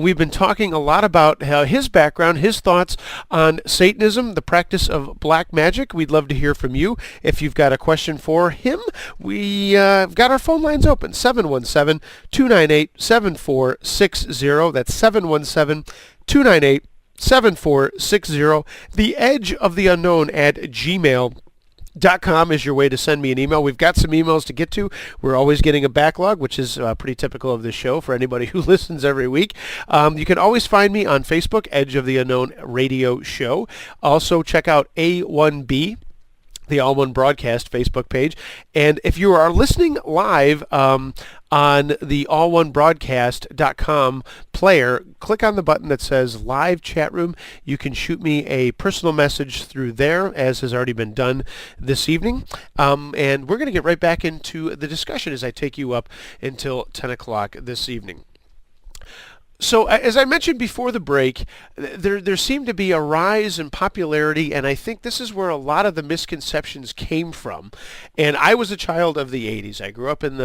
We've been talking a lot about his background, his thoughts on Satanism, the practice of black magic. We'd love to hear from you. If you've got a question for him, we've got our phone lines open, 717-298-7460. That's 717-298-7460. The Edge of the Unknown at gmail.com is your way to send me an email. We've got some emails to get to. We're always getting a backlog, which is pretty typical of this show for anybody who listens every week. You can always find me on Facebook, Edge of the Unknown Radio Show. Also, check out A1B, the All One Broadcast Facebook page. And if you are listening live on the alloneBroadcast.com player, click on the button that says Live Chat Room. You can shoot me a personal message through there, as has already been done this evening. And we're going to get right back into the discussion as I take you up until 10 o'clock this evening. So, as I mentioned before the break, there seemed to be a rise in popularity, and I think this is where a lot of the misconceptions came from. And I was a child of the 80s. I grew up in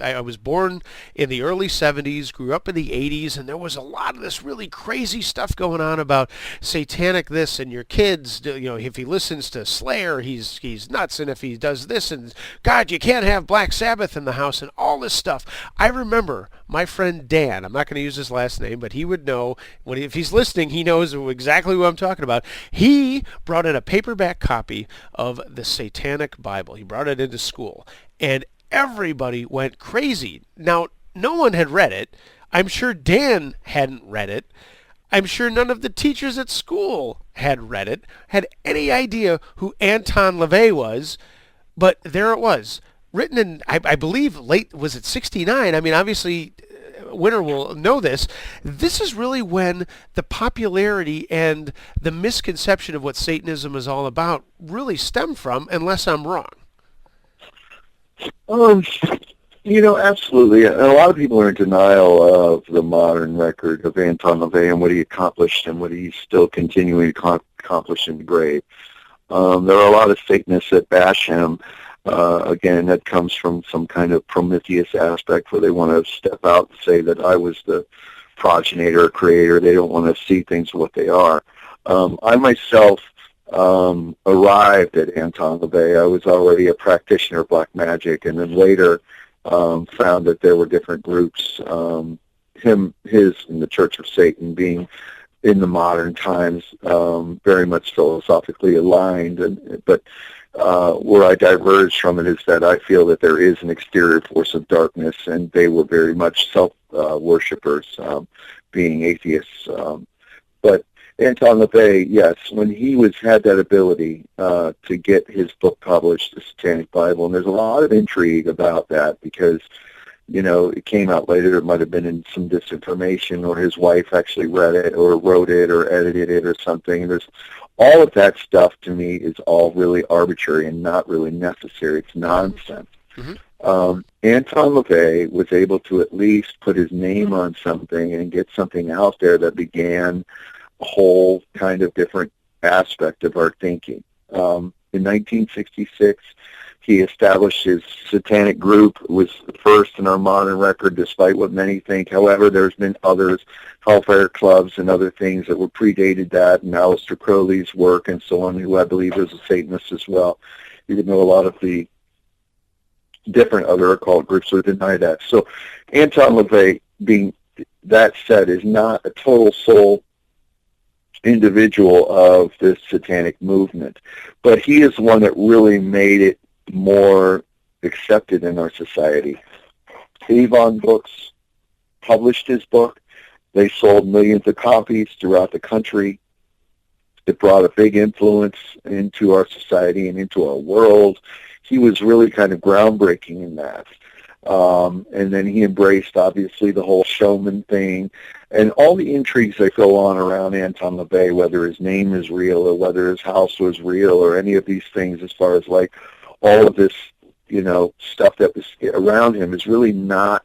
I was born in the early 70s, grew up in the 80s, and there was a lot of this really crazy stuff going on about satanic this, and your kids, if he listens to Slayer, he's nuts, and if he does this, and God, you can't have Black Sabbath in the house, and all this stuff. I remember my friend Dan, I'm not going to use his last name, but he would know, if he's listening, he knows exactly who I'm talking about. He brought in a paperback copy of the Satanic Bible. He brought it into school, and everybody went crazy. Now, no one had read it. I'm sure Dan hadn't read it. I'm sure none of the teachers at school had read it, had any idea who Anton LaVey was, but there it was. Written in, I believe, late, was it 69? I mean, obviously, Winter will know this. This is really when the popularity and the misconception of what Satanism is all about really stem from, unless I'm wrong. Absolutely. And a lot of people are in denial of the modern record of Anton LaVey and what he accomplished and what he's still continuing to accomplish in the grave. There are a lot of Satanists that bash him. Again, that comes from some kind of Prometheus aspect where they want to step out and say that I was the progenitor or creator. They don't want to see things for what they are. I myself arrived at Anton LaVey. I was already a practitioner of black magic, and then later found that there were different groups, his and the Church of Satan being in the modern times very much philosophically aligned, but where I diverge from it is that I feel that there is an exterior force of darkness, and they were very much self-worshippers, being atheists. But Anton LaVey, yes, when he had that ability to get his book published, The Satanic Bible, and there's a lot of intrigue about that because, it came out later. It might have been in some disinformation, or his wife actually read it or wrote it or edited it or something. And there's all of that stuff to me is all really arbitrary and not really necessary. It's nonsense. Anton LaVey was able to at least put his name on something and get something out there that began a whole kind of different aspect of our thinking. In 1966, he established his satanic group. It was the first in our modern record, despite what many think. However, there's been others, Hellfire Clubs and other things that were predated that, and Aleister Crowley's work and so on, who I believe is a Satanist as well, even though a lot of the different other occult groups would deny that. So Anton LaVey, being that said, is not a total sole individual of this satanic movement, but he is one that really made it more accepted in our society. Avon Books published his book. They sold millions of copies throughout the country. It brought a big influence into our society and into our world. He was really kind of groundbreaking in that. And then he embraced, obviously, the whole showman thing and all the intrigues that go on around Anton LaVey, whether his name is real or whether his house was real or any of these things, as far as like all of this, stuff that was around him is really not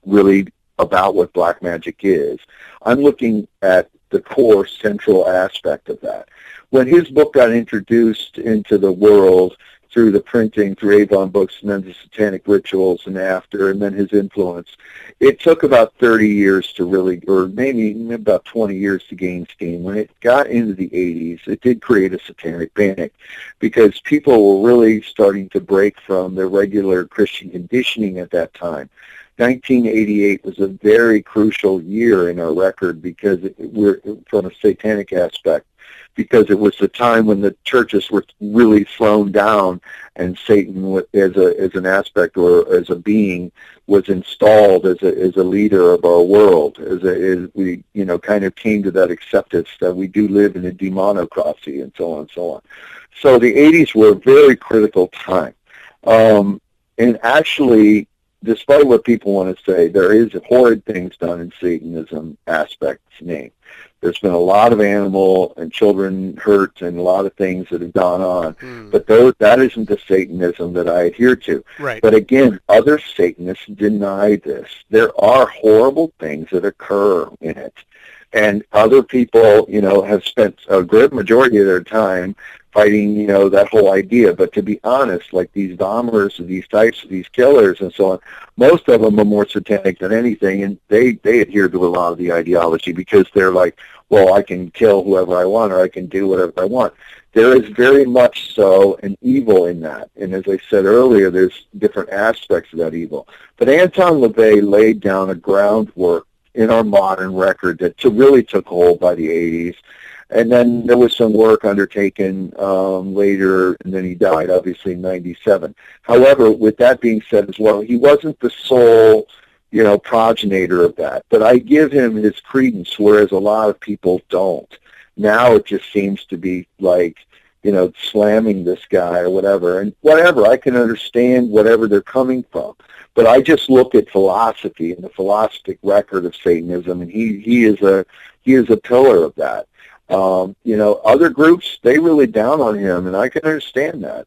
really about what black magic is. I'm looking at the core central aspect of that. When his book got introduced into the world through the printing, through Avon Books, and then the Satanic Rituals and after, and then his influence, it took about 30 years to really, or maybe about 20 years to gain steam. When it got into the 80s, it did create a satanic panic because people were really starting to break from their regular Christian conditioning at that time. 1988 was a very crucial year in our record because we're from a satanic aspect, because it was the time when the churches were really thrown down and Satan as an aspect or as a being was installed as a leader of our world, as we kind of came to that acceptance that we do live in a demonocracy and so on and so on. So the 80s were a very critical time. And actually, despite what people want to say, there is horrid things done in Satanism aspect's name. There's been a lot of animal and children hurt and a lot of things that have gone on. But that isn't the Satanism that I adhere to. Right. But again, other Satanists deny this. There are horrible things that occur in it. And other people, have spent a great majority of their time fighting, that whole idea. But to be honest, like these bombers, these types of these killers and so on, most of them are more satanic than anything, and they adhere to a lot of the ideology because they're like, well, I can kill whoever I want or I can do whatever I want. There is very much so an evil in that. And as I said earlier, there's different aspects of that evil. But Anton LaVey laid down a groundwork in our modern record that really took hold by the 80s. And then there was some work undertaken later, and then he died, obviously, in 97. However, with that being said as well, he wasn't the sole, progenitor of that. But I give him his credence, whereas a lot of people don't. Now it just seems to be like, slamming this guy or whatever. And whatever, I can understand whatever they're coming from. But I just look at philosophy and the philosophic record of Satanism, and he is a pillar of that. Other groups, they really down on him, and I can understand that.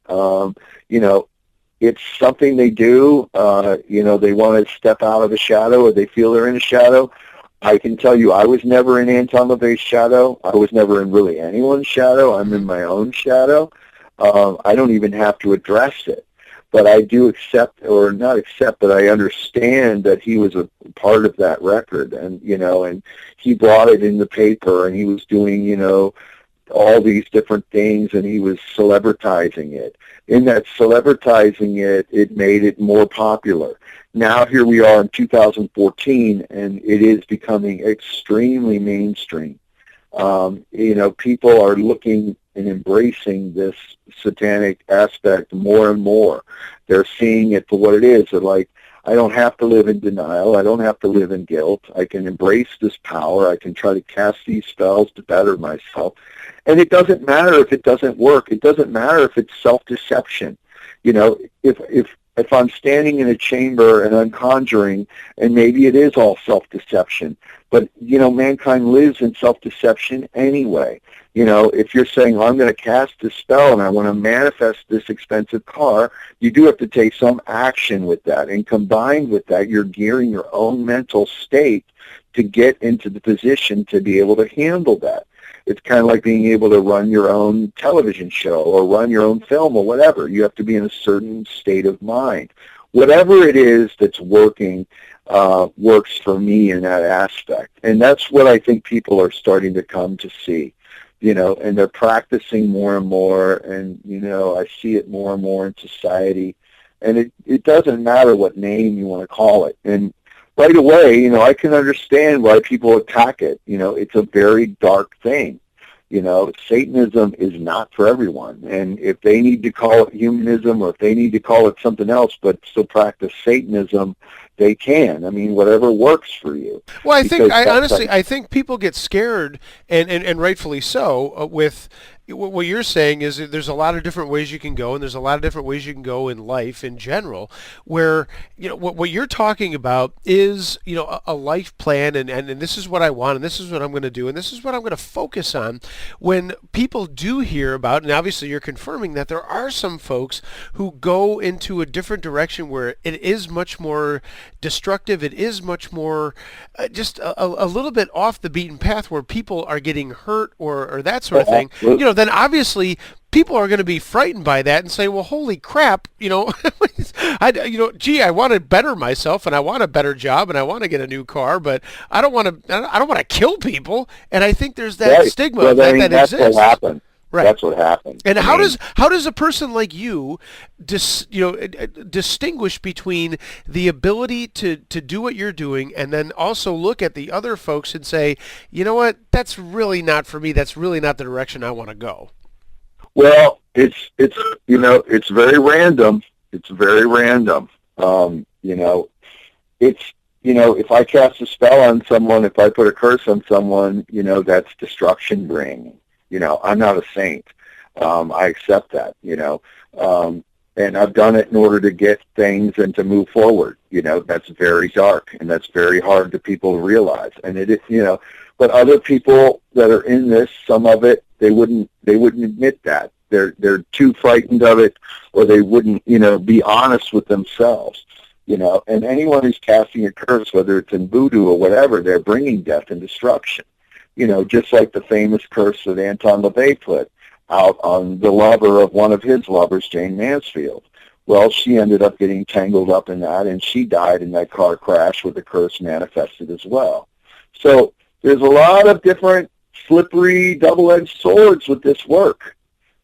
It's something they do. They want to step out of the shadow, or they feel they're in a shadow. I can tell you, I was never in Anton LaVey's shadow. I was never in really anyone's shadow. I'm in my own shadow. I don't even have to address it. But I do but I understand that he was a part of that record, and and he brought it in the paper, and he was doing all these different things, and he was celebritizing it. In that celebritizing it, it made it more popular. Now here we are in 2014, and it is becoming extremely mainstream. People are looking and embracing this satanic aspect more and more. They're seeing it for what it is. They're like, I don't have to live in denial. I don't have to live in guilt. I can embrace this power. I can try to cast these spells to better myself. And it doesn't matter if it doesn't work. It doesn't matter if it's self-deception. If I'm standing in a chamber and I'm conjuring, and maybe it is all self-deception, But, mankind lives in self-deception anyway. If you're saying, I'm going to cast a spell and I want to manifest this expensive car, you do have to take some action with that. And combined with that, you're gearing your own mental state to get into the position to be able to handle that. It's kind of like being able to run your own television show or run your own film or whatever. You have to be in a certain state of mind. Whatever it is that's working works for me in that aspect. And that's what I think people are starting to come to see, and they're practicing more and more. And, I see it more and more in society. And it doesn't matter what name you want to call it. And right away, I can understand why people attack it. It's a very dark thing. Satanism is not for everyone. And if they need to call it humanism or if they need to call it something else but still practice Satanism, they can. I mean, whatever works for you. Well, I think people get scared, and rightfully so, with what you're saying is that there's a lot of different ways you can go, and there's a lot of different ways you can go in life in general, where, what you're talking about is, a life plan, and this is what I want, and this is what I'm going to do, and this is what I'm going to focus on. When people do hear about, and obviously you're confirming that there are some folks who go into a different direction where it is much more destructive, it is much more just a little bit off the beaten path, where people are getting hurt or that sort of thing, then obviously people are going to be frightened by that and say, well, holy crap, gee, I want to better myself and I want a better job and I want to get a new car, but I don't want to kill people. And I think there's that stigma that exists. That's what happened. Right. That's what happened. And how does a person like you distinguish between the ability to do what you're doing and then also look at the other folks and say, you know what, that's really not for me. That's really not the direction I want to go. Well, it's very random. It's very random. If I cast a spell on someone, if I put a curse on someone, that's destruction bringing. I'm not a saint. I accept that, and I've done it in order to get things and to move forward. That's very dark and that's very hard to people to realize. And it is, but other people that are in this, some of it, they wouldn't admit that. They're too frightened of it, or they wouldn't, be honest with themselves. And anyone who's casting a curse, whether it's in voodoo or whatever, they're bringing death and destruction. Just like the famous curse that Anton LaVey put out on the lover of one of his lovers, Jane Mansfield. Well, she ended up getting tangled up in that, and she died in that car crash with the curse manifested as well. So there's a lot of different slippery, double-edged swords with this work.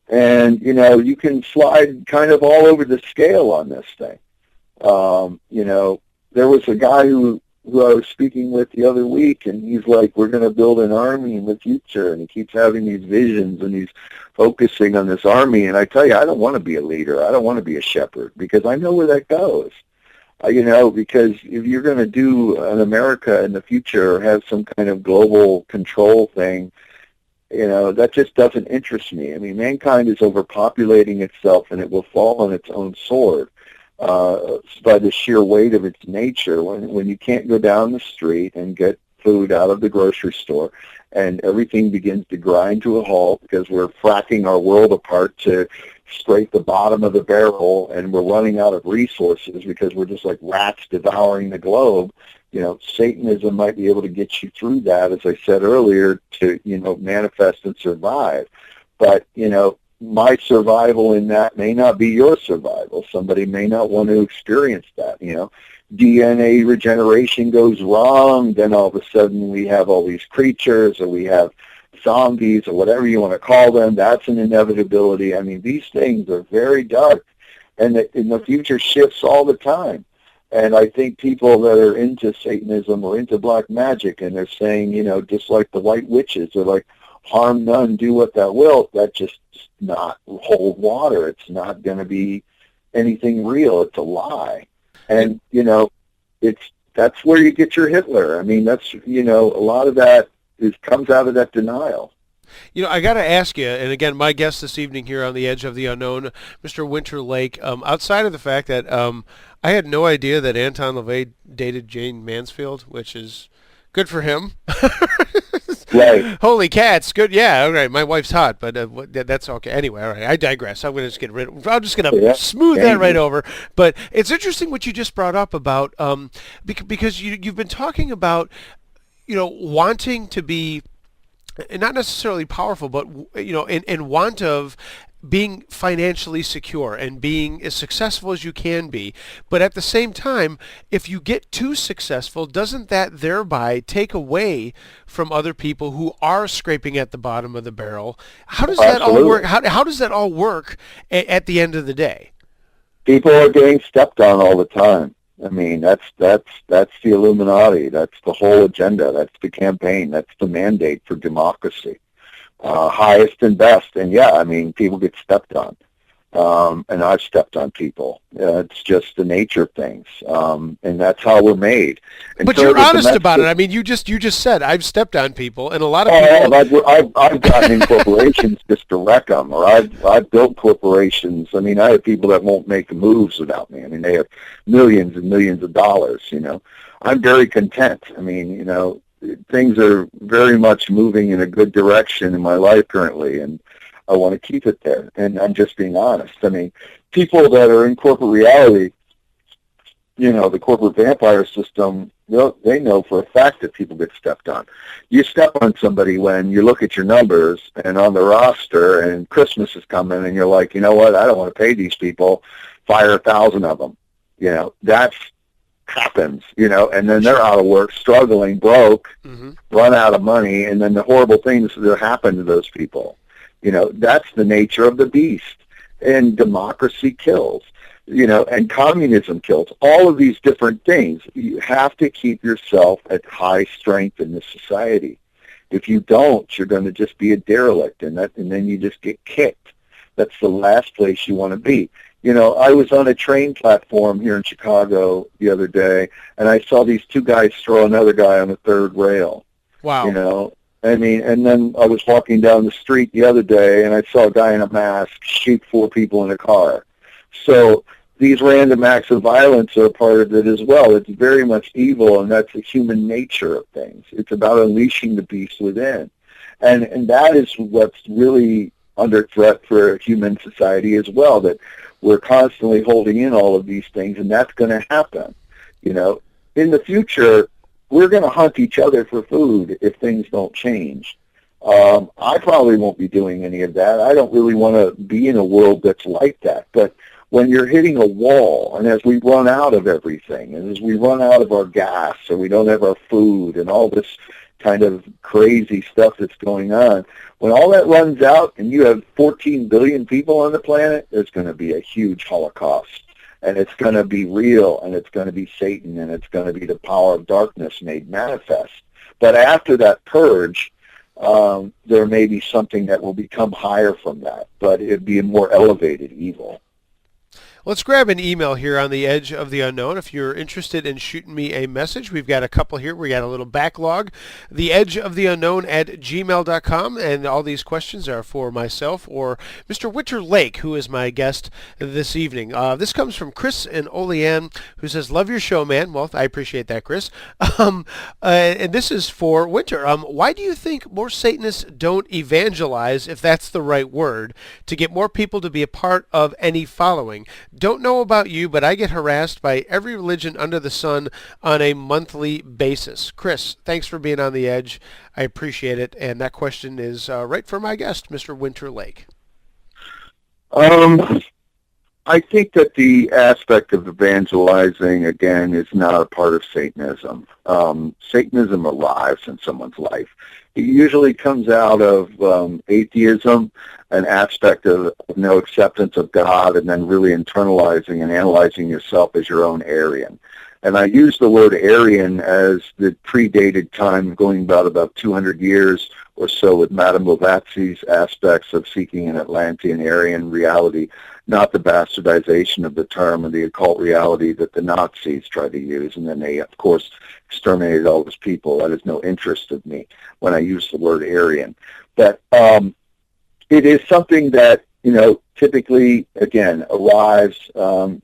And, you can slide kind of all over the scale on this thing. There was a guy who I was speaking with the other week, and he's like, we're going to build an army in the future, and he keeps having these visions, and he's focusing on this army, and I tell you, I don't want to be a leader. I don't want to be a shepherd, because I know where that goes. Because if you're going to do an America in the future or have some kind of global control thing, that just doesn't interest me. I mean, mankind is overpopulating itself, and it will fall on its own sword. By the sheer weight of its nature, when you can't go down the street and get food out of the grocery store, and everything begins to grind to a halt because we're fracking our world apart to scrape the bottom of the barrel, and we're running out of resources because we're just like rats devouring the globe. Satanism might be able to get you through that, as I said earlier, to, manifest and survive. But, my survival in that may not be your survival. Somebody may not want to experience that, DNA regeneration goes wrong, then all of a sudden we have all these creatures, or we have zombies, or whatever you want to call them. That's an inevitability. I mean, these things are very dark, and the future shifts all the time. And I think people that are into Satanism or into black magic, and they're saying, just like the white witches, they're like, harm none, do what thou wilt, that just not hold water. It's not going to be anything real. It's a lie. And, that's where you get your Hitler. I mean, that's, a lot of that comes out of that denial. I got to ask you, and again, my guest this evening here on the Edge of the Unknown, Mr. Winter Laake, outside of the fact that I had no idea that Anton LaVey dated Jane Mansfield, which is Good for him. Right. Holy cats! Good, yeah. All right, my wife's hot, but that's okay. Anyway, all right. I digress. I'm going to I'm just going to smooth that right over. But it's interesting what you just brought up about because you've been talking about wanting to be not necessarily powerful, but in want of being financially secure and being as successful as you can be. But at the same time, if you get too successful, doesn't that thereby take away from other people who are scraping at the bottom of the barrel? How does that all work? How does that all work at the end of the day? People are getting stepped on all the time. I mean, that's the Illuminati. That's the whole agenda. That's the campaign. That's the mandate for democracy. Highest and best. And yeah, I mean, people get stepped on. And I've stepped on people. It's just the nature of things. And that's how we're made. And but so you're honest about it. I mean, you just said, I've stepped on people, and a lot of people... I've gotten in corporations just to wreck them, or I've built corporations. I mean, I have people that won't make moves without me. I mean, they have millions and millions of dollars, I'm very content. I mean, things are very much moving in a good direction in my life currently, and I want to keep it there. And I'm just being honest. I mean, people that are in corporate reality, the corporate vampire system, they know for a fact that people get stepped on. You step on somebody when you look at your numbers and on the roster and Christmas is coming and you're like, you know what, I don't want to pay these people, fire 1,000 of them. That's happens, and then they're out of work, struggling, broke, run out of money, and then the horrible things that happen to those people. That's the nature of the beast. And democracy kills, and communism kills. All of these different things. You have to keep yourself at high strength in this society. If you don't, you're going to just be a derelict, and then you just get kicked. That's the last place you want to be. I was on a train platform here in Chicago the other day, and I saw these two guys throw another guy on the third rail. Wow. I mean, and then I was walking down the street the other day, and I saw a guy in a mask shoot 4 people in a car. So these random acts of violence are a part of it as well. It's very much evil, and that's the human nature of things. It's about unleashing the beast within. And that is what's really under threat for human society as well, that we're constantly holding in all of these things, and that's going to happen. In the future, we're going to hunt each other for food if things don't change. I probably won't be doing any of that. I don't really want to be in a world that's like that. But when you're hitting a wall, and as we run out of everything, and as we run out of our gas, or we don't have our food, and all this kind of crazy stuff that's going on, when all that runs out and you have 14 billion people on the planet, there's going to be a huge Holocaust. And it's going to be real, and it's going to be Satan, and it's going to be the power of darkness made manifest. But after that purge, there may be something that will become higher from that, but it'd be a more elevated evil. Let's grab an email here on the Edge of the Unknown. If you're interested in shooting me a message, we've got a couple here. We got a little backlog. theedgeoftheunknown@gmail.com, and all these questions are for myself or Mr. Winter Lake, who is my guest this evening. This comes from Chris and Oleanne, who says, "Love your show, man." Well, I appreciate that, Chris. And this is for Winter. Why do you think more Satanists don't evangelize, if that's the right word, to get more people to be a part of any following? Don't know about you, but I get harassed by every religion under the sun on a monthly basis. Chris, thanks for being on the Edge. I appreciate it. And that question is right for my guest, Mr. Winter Lake. I think that the aspect of evangelizing, again, is not a part of Satanism. Satanism arrives in someone's life. It usually comes out of atheism, an aspect of no acceptance of God, and then really internalizing and analyzing yourself as your own Aryan. And I use the word Aryan as the predated time, going about 200 years or so, with Madame Blavatsy's aspects of seeking an Atlantean Aryan reality, not the bastardization of the term and the occult reality that the Nazis tried to use. And then they, of course, exterminated all those people. That is no interest of me when I use the word Aryan. But it is something that, typically, again, arrives.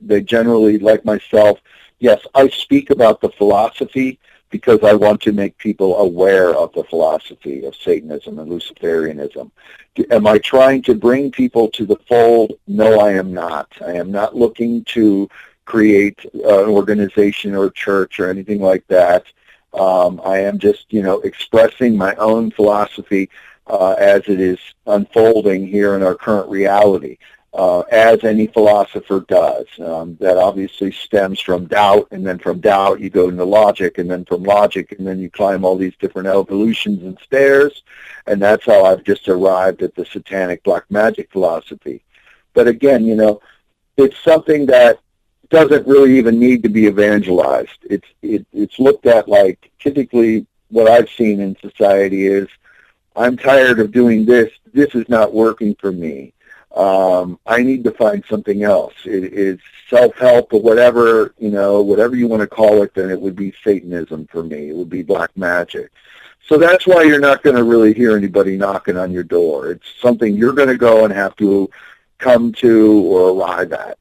They generally, like myself, yes, I speak about the philosophy because I want to make people aware of the philosophy of Satanism and Luciferianism. Am I trying to bring people to the fold? No, I am not. I am not looking to create an organization or a church or anything like that. I am just, expressing my own philosophy as it is unfolding here in our current reality, as any philosopher does. That obviously stems from doubt, and then from doubt you go into logic, and then from logic, and then you climb all these different evolutions and stairs, and that's how I've just arrived at the satanic black magic philosophy. But again, it's something that doesn't really even need to be evangelized. It's looked at like, typically what I've seen in society is, I'm tired of doing this. This is not working for me. I need to find something else. It is self-help or whatever, whatever you want to call it, then it would be Satanism for me. It would be black magic. So that's why you're not going to really hear anybody knocking on your door. It's something you're going to go and have to come to or arrive at.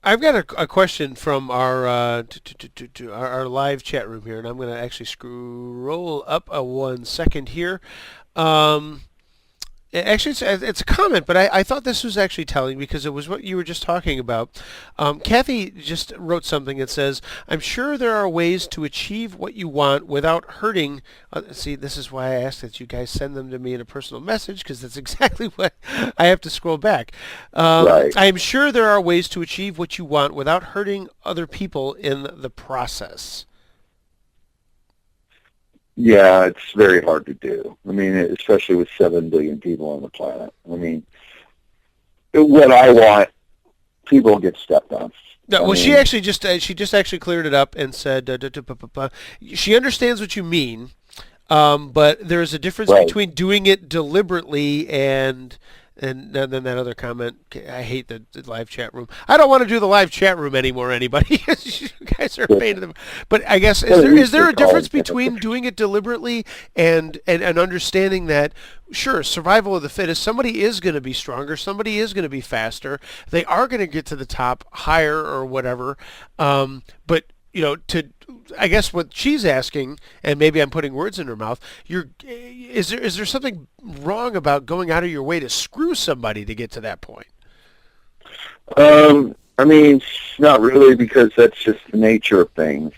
I've got a question from our our live chat room here, and I'm going to actually scroll up 1 second here. Actually, it's a comment, but I thought this was actually telling because it was what you were just talking about. Kathy just wrote something that says, I'm sure there are ways to achieve what you want without hurting. See, this is why I asked that you guys send them to me in a personal message, because that's exactly what I have to scroll back. Right. I am sure there are ways to achieve what you want without hurting other people in the process. Yeah, it's very hard to do. I mean, especially with 7 billion people on the planet. I mean, what I want, people get stepped on. No, well, she just actually cleared it up and said she understands what you mean, but there's a difference between doing it deliberately and then that other comment. I hate the live chat room. I don't want to do the live chat room anymore, anybody. You guys are a pain in the... But I guess, is there a difference between doing it deliberately and understanding that, sure, survival of the fittest, somebody is going to be stronger, somebody is going to be faster, they are going to get to the top higher or whatever, but, I guess what she's asking, and maybe I'm putting words in her mouth, is there something wrong about going out of your way to screw somebody to get to that point? I mean, not really, because that's just the nature of things.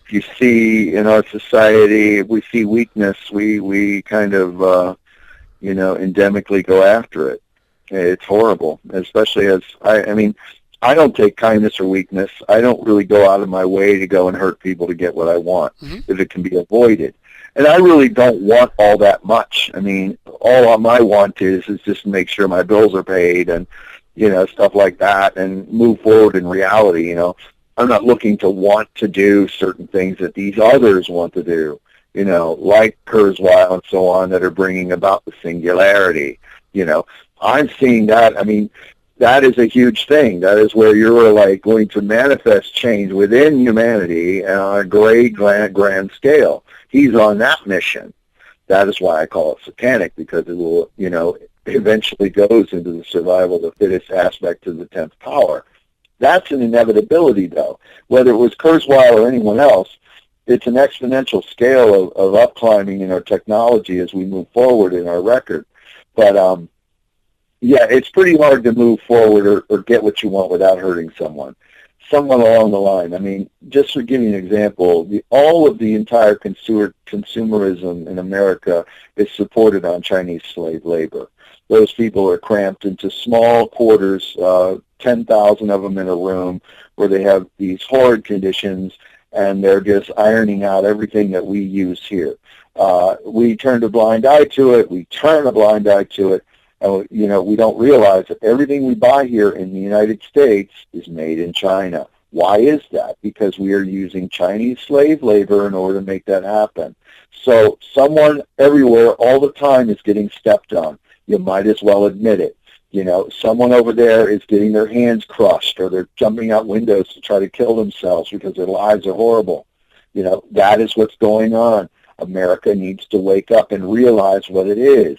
If you see in our society, if we see weakness, we kind of, endemically go after it. It's horrible, especially as, I don't take kindness or weakness. I don't really go out of my way to go and hurt people to get what I want, if it can be avoided. And I really don't want all that much. I mean, all my want is just to make sure my bills are paid and, stuff like that, and move forward in reality. I'm not looking to want to do certain things that these others want to do, like Kurzweil and so on, that are bringing about the singularity. I'm seeing that. I mean, that is a huge thing. That is where you're going to manifest change within humanity on a great grand scale. He's on that mission. That is why I call it satanic, because it will, eventually goes into the survival of the fittest aspect of the 10th power. That's an inevitability, though. Whether it was Kurzweil or anyone else, it's an exponential scale of up-climbing in our technology as we move forward in our record. But, yeah, it's pretty hard to move forward or get what you want without hurting someone along the line. I mean, just to give you an example, all of the entire consumerism in America is supported on Chinese slave labor. Those people are cramped into small quarters, 10,000 of them in a room, where they have these horrid conditions, and they're just ironing out everything that we use here. We turn a blind eye to it. We turn a blind eye to it. We don't realize that everything we buy here in the United States is made in China. Why is that? Because we are using Chinese slave labor in order to make that happen. So someone everywhere all the time is getting stepped on. You might as well admit it. Someone over there is getting their hands crushed, or they're jumping out windows to try to kill themselves because their lives are horrible. That is what's going on. America needs to wake up and realize what it is.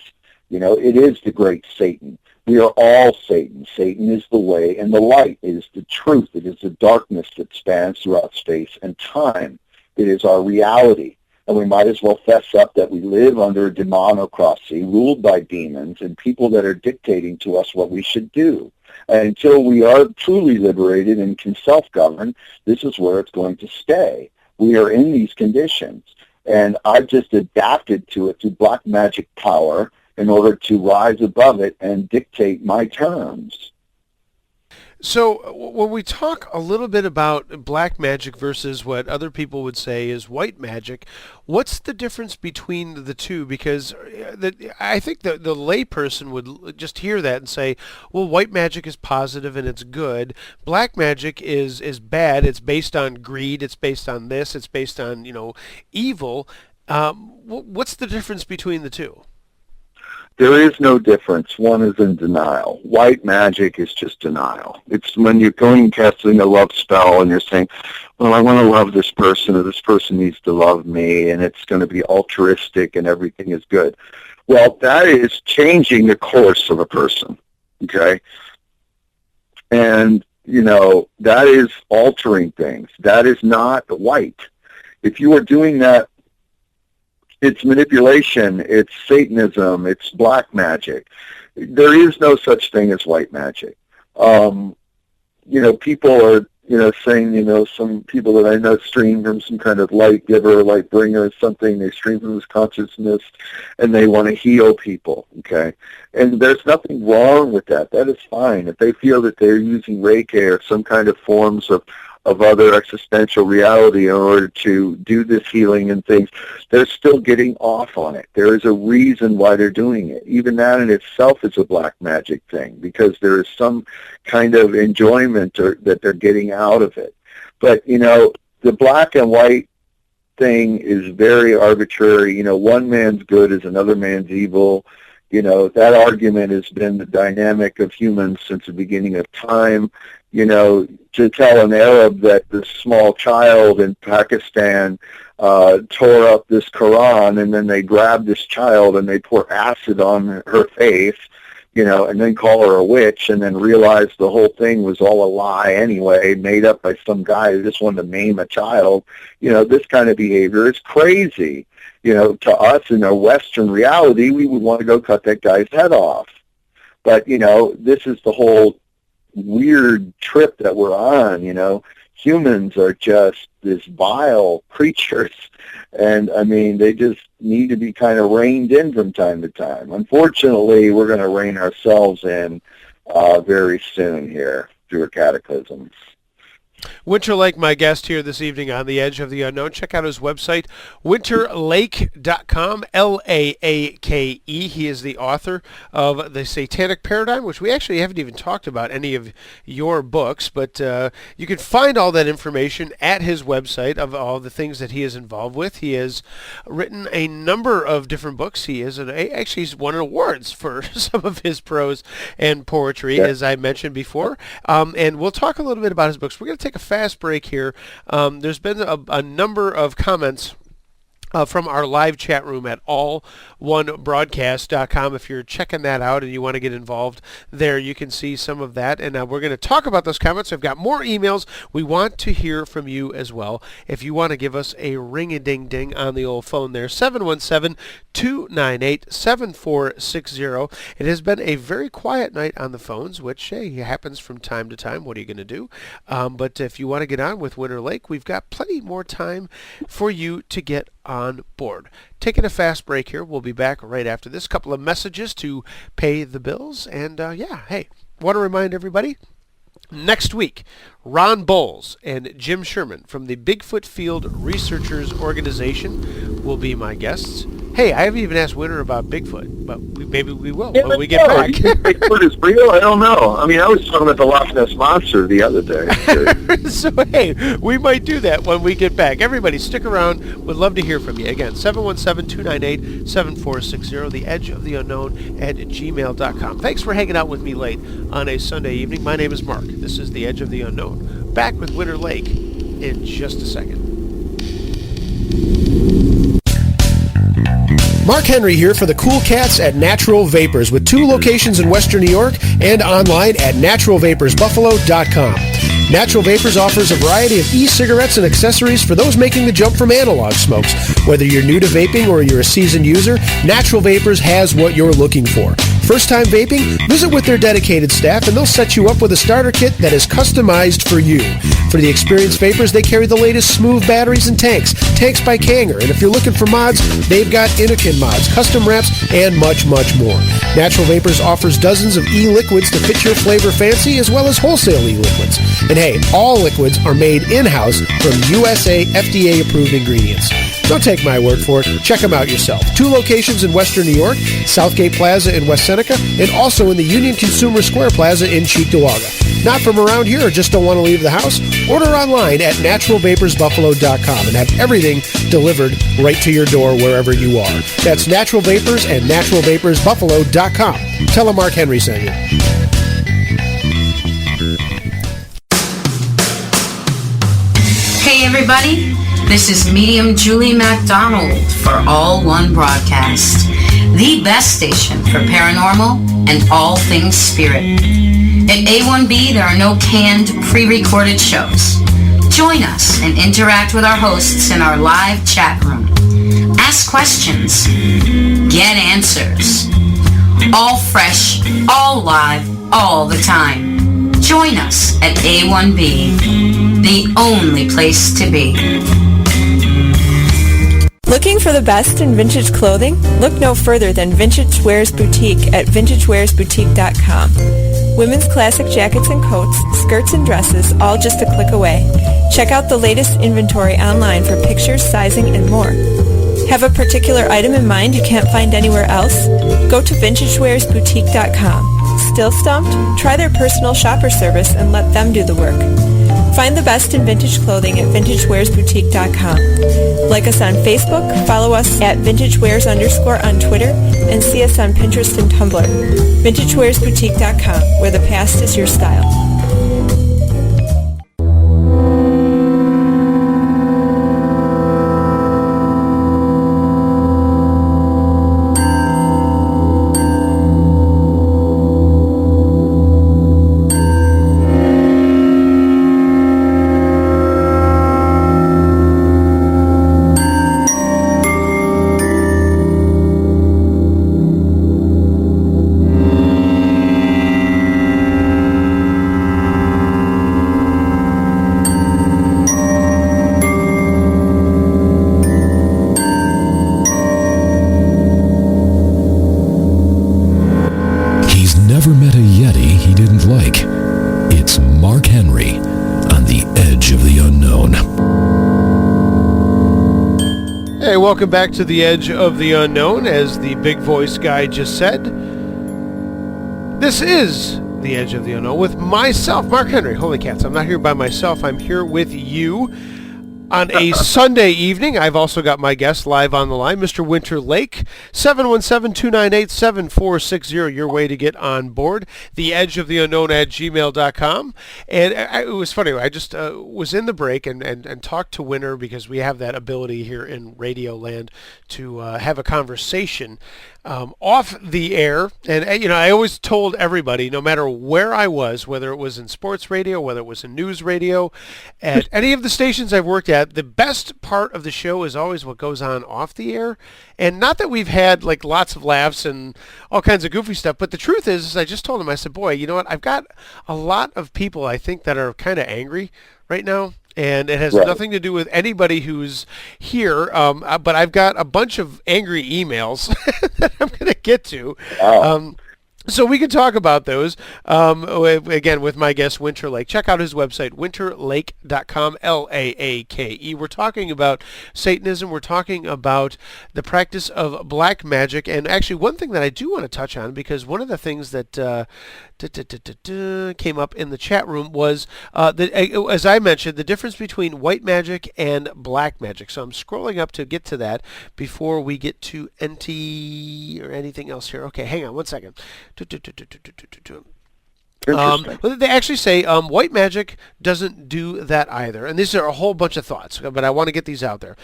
It is the great Satan. We are all Satan. Satan is the way and the light. It is the truth. It is the darkness that spans throughout space and time. It is our reality. And we might as well fess up that we live under a demonocracy ruled by demons and people that are dictating to us what we should do. And until we are truly liberated and can self-govern, this is where it's going to stay. We are in these conditions. And I've just adapted to it through black magic power in order to rise above it and dictate my terms. So when we talk a little bit about black magic versus what other people would say is white magic, what's the difference between the two? Because I think the layperson would just hear that and say, well, white magic is positive and it's good. Black magic is bad. It's based on greed. It's based on this. It's based on, evil. What's the difference between the two? There is no difference. One is in denial. White magic is just denial. It's when you're going casting a love spell and you're saying, well, I want to love this person, or this person needs to love me, and it's going to be altruistic and everything is good. Well, that is changing the course of a person, okay? And, that is altering things. That is not white. If you are doing that, it's manipulation, it's Satanism, it's black magic. There is no such thing as white magic. People are, saying, some people that I know stream from some kind of light giver, light bringer or something. They stream from this consciousness and they want to heal people, okay? And there's nothing wrong with that. That is fine. If they feel that they're using Reiki or some kind of forms of other existential reality in order to do this healing and things, they're still getting off on it. There is a reason why they're doing it. Even that in itself is a black magic thing, because there is some kind of enjoyment that they're getting out of it. But, the black and white thing is very arbitrary. One man's good is another man's evil. That argument has been the dynamic of humans since the beginning of time. To tell an Arab that this small child in Pakistan tore up this Quran, and then they grab this child and they pour acid on her face, and then call her a witch, and then realize the whole thing was all a lie anyway, made up by some guy who just wanted to maim a child. This kind of behavior is crazy. To us in a Western reality, we would want to go cut that guy's head off. But, this is the whole weird trip that we're on. Humans are just this vile creatures, and they just need to be kind of reined in from time to time. Unfortunately, we're going to rein ourselves in very soon here through a cataclysm. Winter Laake, my guest here this evening on The Edge of the Unknown. Check out his website, winterlaake.com, Laake. He is the author of The Satanic Paradigm, which we actually haven't even talked about any of your books, but you can find all that information at his website of all the things that he is involved with. He has written a number of different books. He's won awards for some of his prose and poetry, as I mentioned before. And we'll talk a little bit about his books. We're going to take a fast break here. There's been a number of comments from our live chat room at allonebroadcast.com. If you're checking that out and you want to get involved there, you can see some of that. And we're going to talk about those comments. I've got more emails. We want to hear from you as well. If you want to give us a ring-a-ding-ding on the old phone there, 717-298-7460. It has been a very quiet night on the phones, which happens from time to time. What are you going to do? But if you want to get on with Winter Laake, we've got plenty more time for you to get on board. Taking a fast break here. We'll be back right after this. Couple of messages to pay the bills. And want to remind everybody, next week, Ron Bowles and Jim Sherman from the Bigfoot Field Researchers Organization will be my guests. Hey, I haven't even asked Winter about Bigfoot, but maybe we will when we get back. Bigfoot is real? I don't know. I was talking about the Loch Ness Monster the other day. So, hey, we might do that when we get back. Everybody, stick around. We'd love to hear from you. Again, 717-298-7460, the edge of the unknown at gmail.com. Thanks for hanging out with me late on a Sunday evening. My name is Mark. This is the Edge of the Unknown. Back with Winter Laake in just a second. Mark Henry here for the cool cats at Natural Vapors, with 2 locations in Western New York and online at naturalvaporsbuffalo.com. Natural Vapors offers a variety of e-cigarettes and accessories for those making the jump from analog smokes. Whether you're new to vaping or you're a seasoned user, Natural Vapors has what you're looking for. First-time vaping? Visit with their dedicated staff and they'll set you up with a starter kit that is customized for you. For the experienced vapors, they carry the latest smooth batteries and tanks by Kanger. And if you're looking for mods, they've got Innokin mods, custom wraps, and much, much more. Natural Vapors offers dozens of e-liquids to fit your flavor fancy, as well as wholesale e-liquids. And hey, all liquids are made in-house from USA FDA-approved ingredients. Don't take my word for it. Check them out yourself. 2 locations in Western New York, Southgate Plaza in West Seneca, and also in the Union Consumer Square Plaza in Cheektowaga. Not from around here or just don't want to leave the house? Order online at naturalvaporsbuffalo.com and have everything delivered right to your door wherever you are. That's Natural Vapors and naturalvaporsbuffalo.com. Tell them Mark Henry sent you. Hey everybody, this is Medium Julie MacDonald for All One Broadcast, the best station for paranormal and all things spirit. At A1B, there are no canned, pre-recorded shows. Join us and interact with our hosts in our live chat room. Ask questions. Get answers. All fresh, all live, all the time. Join us at A1B, the only place to be. Looking for the best in vintage clothing? Look no further than Vintage Wears Boutique at vintagewearsboutique.com. Women's classic jackets and coats, skirts and dresses, all just a click away. Check out the latest inventory online for pictures, sizing, and more. Have a particular item in mind you can't find anywhere else? Go to vintagewearsboutique.com. Still stumped? Try their personal shopper service and let them do the work. Find the best in vintage clothing at vintagewearsboutique.com. Like us on Facebook, follow us at vintagewears_ on Twitter, and see us on Pinterest and Tumblr. vintagewearsboutique.com, where the past is your style. Welcome back to the Edge of the Unknown. As the big voice guy just said, this is the Edge of the Unknown with myself, Mark Henry. Holy cats, I'm not here by myself. I'm here with you on a Sunday evening. I've also got my guest live on the line, Mr. Winter Laake, 717-298-7460, your way to get on board, theedgeoftheunknown at gmail.com. And it was funny, I just was in the break and talked to Winter, because we have that ability here in Radio Land to have a conversation off the air. And, you know, I always told everybody, no matter where I was, whether it was in sports radio, whether it was in news radio, at any of the stations I've worked at, the best part of the show is always what goes on off the air. And not that we've had like lots of laughs and all kinds of goofy stuff, but the truth is I just told him, I said, boy, you know what? I've got a lot of people I think that are kind of angry right now. And it has nothing to do with anybody who's here, but I've got a bunch of angry emails that I'm going to get to. Wow. So we can talk about those, again, with my guest, Winter Laake. Check out his website, winterlaake.com, Laake. We're talking about Satanism. We're talking about the practice of black magic. And actually, one thing that I do want to touch on, because one of the things that came up in the chat room was, as I mentioned, the difference between white magic and black magic. So I'm scrolling up to get to that before we get to NT or anything else here. Okay, hang on one second. They actually say white magic doesn't do that either. And these are a whole bunch of thoughts, but I want to get these out there.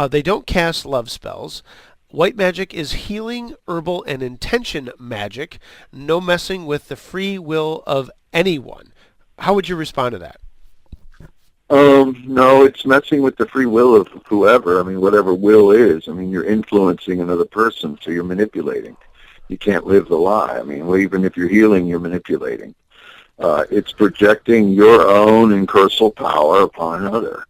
They don't cast love spells. White magic is healing, herbal, and intention magic. No messing with the free will of anyone. How would you respond to that? No, it's messing with the free will of whoever. I mean, whatever will is. I mean, you're influencing another person, so you're manipulating. You can't live the lie. I mean, well, even if you're healing, you're manipulating. It's projecting your own incursal power upon another.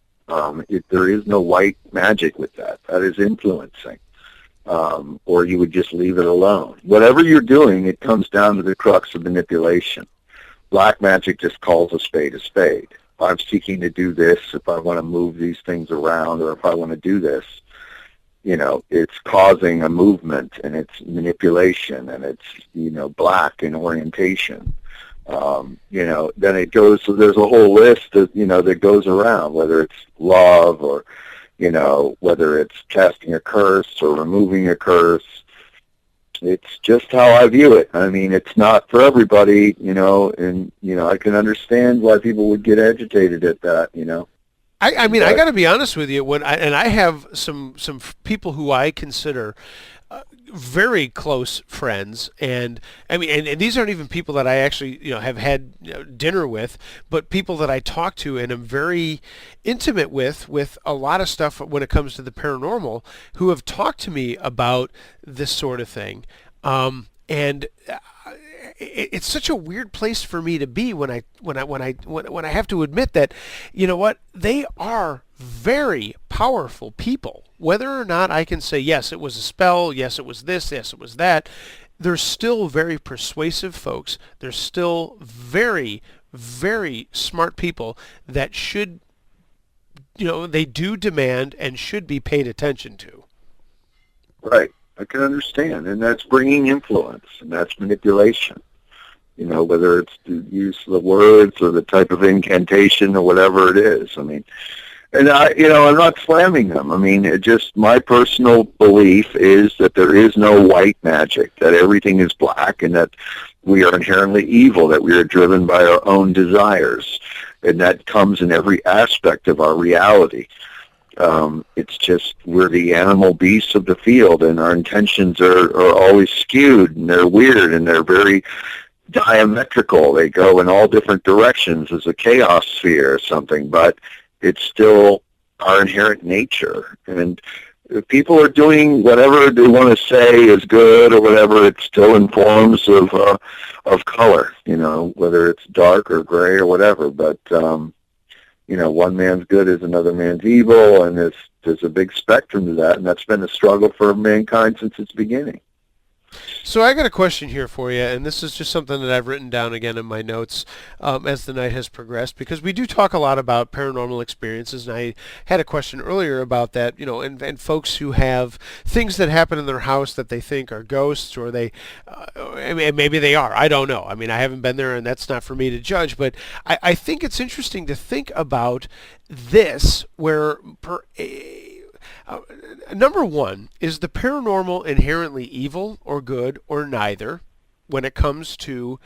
There is no white magic with that. That is influencing. Or you would just leave it alone. Whatever you're doing, it comes down to the crux of manipulation. Black magic just calls a spade a spade. If I'm seeking to do this, if I want to move these things around, or if I want to do this, it's causing a movement, and it's manipulation, and it's, black in orientation. Then it goes, so there's a whole list that, that goes around, whether it's love or, whether it's casting a curse or removing a curse. It's just how I view it. I mean, it's not for everybody, and, I can understand why people would get agitated at that, I mean, I got to be honest with you. I have some people who I consider very close friends, and I mean, and these aren't even people that I actually have had dinner with, but people that I talk to and am very intimate with a lot of stuff when it comes to the paranormal, who have talked to me about this sort of thing, and it's such a weird place for me to be when I have to admit that, they are very powerful people. Whether or not I can say, yes, it was a spell, yes, it was this, yes, it was that, they're still very persuasive folks. They're still very, very smart people that should, they do demand and should be paid attention to. Right. I can understand. And that's bringing influence, and that's manipulation. Whether it's the use of the words or the type of incantation or whatever it is. I mean, and I'm not slamming them. I mean, my personal belief is that there is no white magic, that everything is black, and that we are inherently evil, that we are driven by our own desires, and that comes in every aspect of our reality. It's just we're the animal beasts of the field, and our intentions are always skewed, and they're weird, and they're very diametrical. They go in all different directions as a chaos sphere or something, but it's still our inherent nature. And if people are doing whatever they want to say is good or whatever, it's still in forms of color, whether it's dark or gray or whatever. But one man's good is another man's evil, and there's a big spectrum to that, and that's been the struggle for mankind since its beginning. So I got a question here for you, and this is just something that I've written down again in my notes as the night has progressed, because we do talk a lot about paranormal experiences, and I had a question earlier about that, and folks who have things that happen in their house that they think are ghosts, or maybe they are. I don't know. I mean, I haven't been there, and that's not for me to judge, but I think it's interesting to think about this, where number one, is the paranormal inherently evil or good or neither when it comes to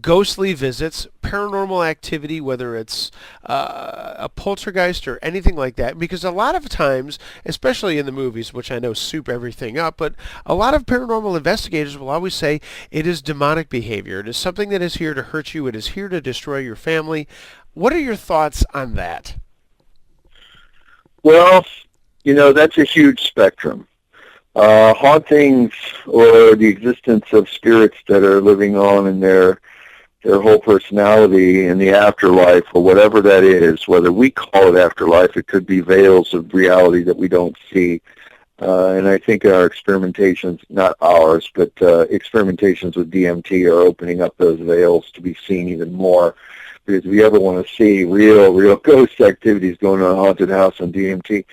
ghostly visits, paranormal activity, whether it's a poltergeist or anything like that? Because a lot of times, especially in the movies, which I know soup everything up, but a lot of paranormal investigators will always say it is demonic behavior. It is something that is here to hurt you. It is here to destroy your family. What are your thoughts on that? Well, that's a huge spectrum. Hauntings, or the existence of spirits that are living on in their whole personality in the afterlife, or whatever that is, whether we call it afterlife, it could be veils of reality that we don't see. And I think our experimentations, not ours, but experimentations with DMT are opening up those veils to be seen even more. Because if you ever want to see real ghost activities going on in a haunted house on DMT.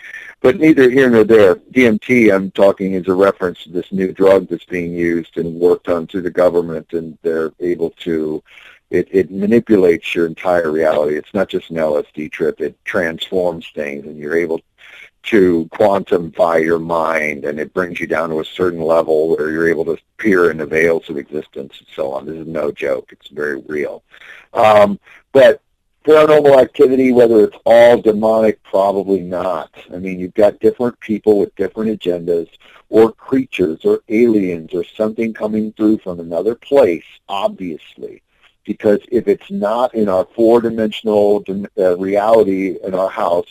But neither here nor there. DMT, I'm talking, is a reference to this new drug that's being used and worked on through the government, and they're able to, it manipulates your entire reality. It's not just an LSD trip. It transforms things, and you're able to quantify your mind, and it brings you down to a certain level where you're able to peer in the veils of existence and so on. This is no joke. It's very real. But paranormal activity, whether it's all demonic, probably not. I mean, you've got different people with different agendas, or creatures, or aliens, or something coming through from another place, obviously, because if it's not in our four-dimensional reality in our house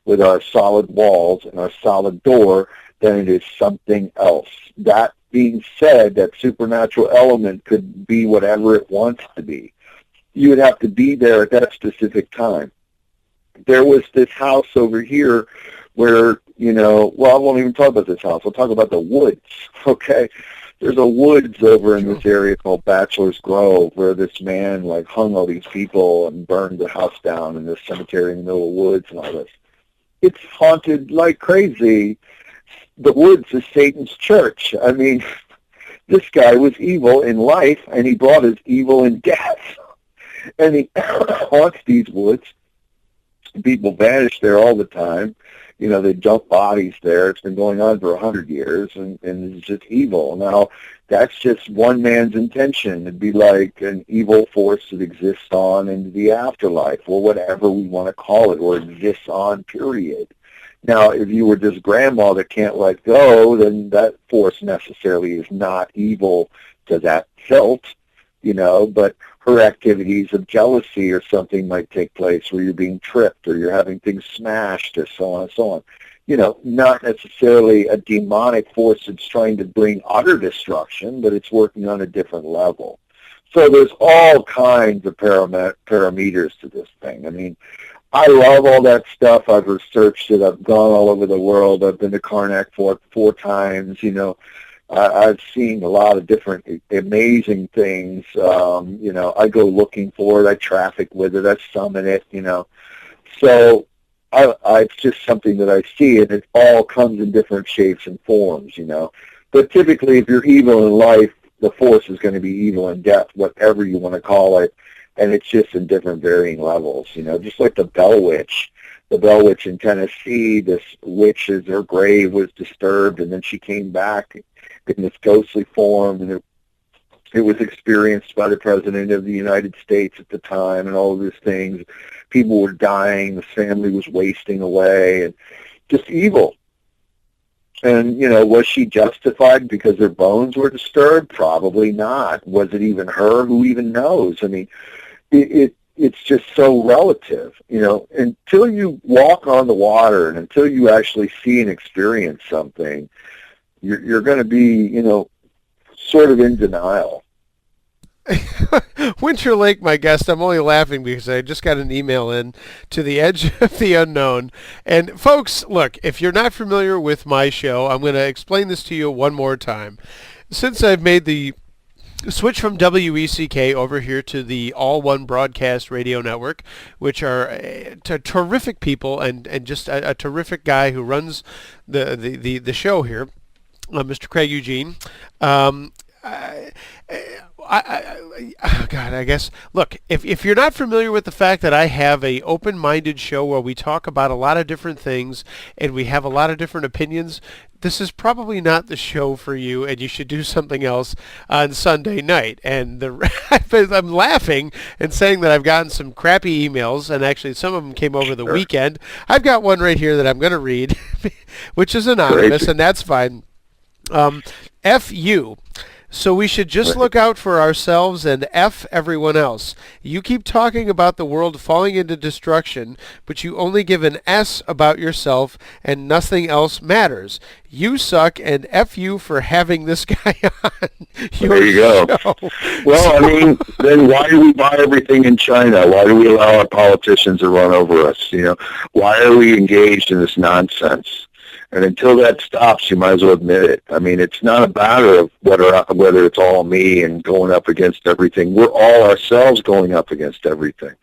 with our solid walls and our solid door, then it is something else. That being said, that supernatural element could be whatever it wants to be. You would have to be there at that specific time. There was this house over here where, well, I won't even talk about this house. I'll talk about the woods, okay? There's a woods over in this area called Bachelor's Grove where this man, hung all these people and burned the house down in this cemetery in the middle of the woods and all this. It's haunted like crazy. The woods is Satan's church. I mean, this guy was evil in life, and he brought his evil in death. And he haunts these woods. People vanish there all the time. They dump bodies there. It's been going on for 100 years, and it's just evil. Now, that's just one man's intention. It'd be like an evil force that exists on into the afterlife, or whatever we want to call it, or exists on, period. Now, if you were just grandma that can't let go, then that force necessarily is not evil to that tilt, but her activities of jealousy or something might take place where you're being tripped or you're having things smashed or so on and so on. Not necessarily a demonic force that's trying to bring utter destruction, but it's working on a different level. So there's all kinds of parameters to this thing. I mean, I love all that stuff. I've researched it. I've gone all over the world. I've been to Karnak four times. I've seen a lot of different amazing things. I go looking for it. I traffic with it. I summon it, So it's just something that I see, and it all comes in different shapes and forms, But typically, if you're evil in life, the force is going to be evil in death, whatever you want to call it. And it's just in different varying levels, just like the Bell Witch. The Bell Witch in Tennessee, this witch, her grave was disturbed, and then she came back in this ghostly form, and it was experienced by the President of the United States at the time, and all of these things. People were dying, the family was wasting away, and just evil. And, was she justified because her bones were disturbed? Probably not. Was it even her? Who even knows? I mean, it's just so relative, until you walk on the water and until you actually see and experience something, you're going to be, sort of in denial. Winter Lake, my guest, I'm only laughing because I just got an email in to the Edge of the Unknown. And folks, look, if you're not familiar with my show, I'm going to explain this to you one more time. Since I've made the switch from WECK over here to the All One Broadcast Radio Network, which are terrific people and just a terrific guy who runs the show here, Mr. Craig Eugene. I guess, look, if you're not familiar with the fact that I have a open-minded show where we talk about a lot of different things and we have a lot of different opinions, this is probably not the show for you, and you should do something else on Sunday night. And I'm laughing and saying that I've gotten some crappy emails, and actually some of them came over the weekend. I've got one right here that I'm going to read, which is anonymous, and that's fine. F you. So we should just look out for ourselves and F everyone else. You keep talking about the world falling into destruction, but you only give an S about yourself and nothing else matters. You suck, and F you for having this guy on there you go. show. Well, I mean, then why do we buy everything in China? Why do we allow our politicians to run over us? Why are we engaged in this nonsense? And until that stops, you might as well admit it. I mean, it's not a matter of whether it's all me and going up against everything. We're all ourselves going up against everything.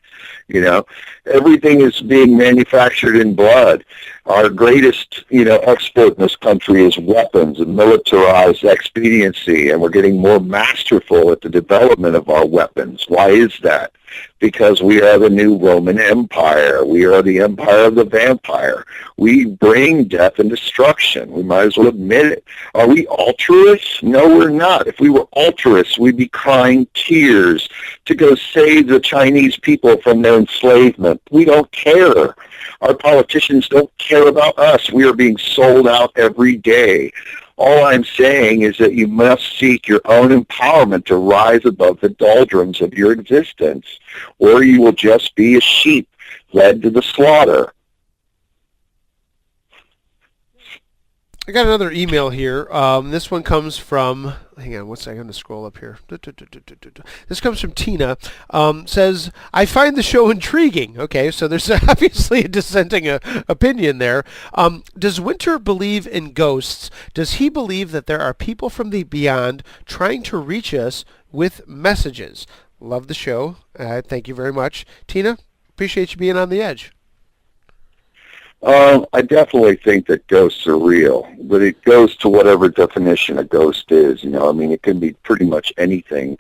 Everything is being manufactured in blood. Our greatest, export in this country is weapons and militarized expediency, and we're getting more masterful at the development of our weapons. Why is that? Because we are the new Roman Empire. We are the empire of the vampire. We bring death and destruction. We might as well admit it. Are we altruists? No, we're not. If we were altruists, we'd be crying tears to go save the Chinese people from their enslavement. We don't care. Our politicians don't care about us. We are being sold out every day. All I'm saying is that you must seek your own empowerment to rise above the doldrums of your existence, or you will just be a sheep led to the slaughter. I got another email here. This one comes from, hang on one second, I'm going to scroll up here. This comes from Tina. Says, I find the show intriguing. Okay, so there's obviously a dissenting opinion there. Does Winter believe in ghosts? Does he believe that there are people from the beyond trying to reach us with messages? Love the show. Thank you very much. Tina, appreciate you being on the edge. I definitely think that ghosts are real, but it goes to whatever definition a ghost is. I mean, it can be pretty much anything.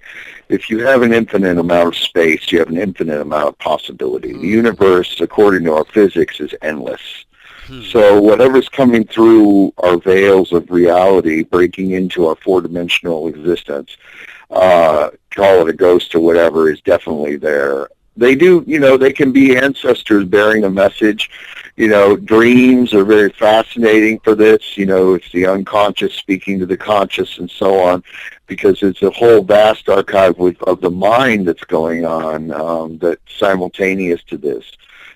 If you have an infinite amount of space, you have an infinite amount of possibility. The universe, according to our physics, is endless. So whatever's coming through our veils of reality, breaking into our four-dimensional existence, call it a ghost or whatever, is definitely there. They do, they can be ancestors bearing a message. Dreams are very fascinating for this. It's the unconscious speaking to the conscious and so on, because it's a whole vast archive of the mind that's going on that's simultaneous to this.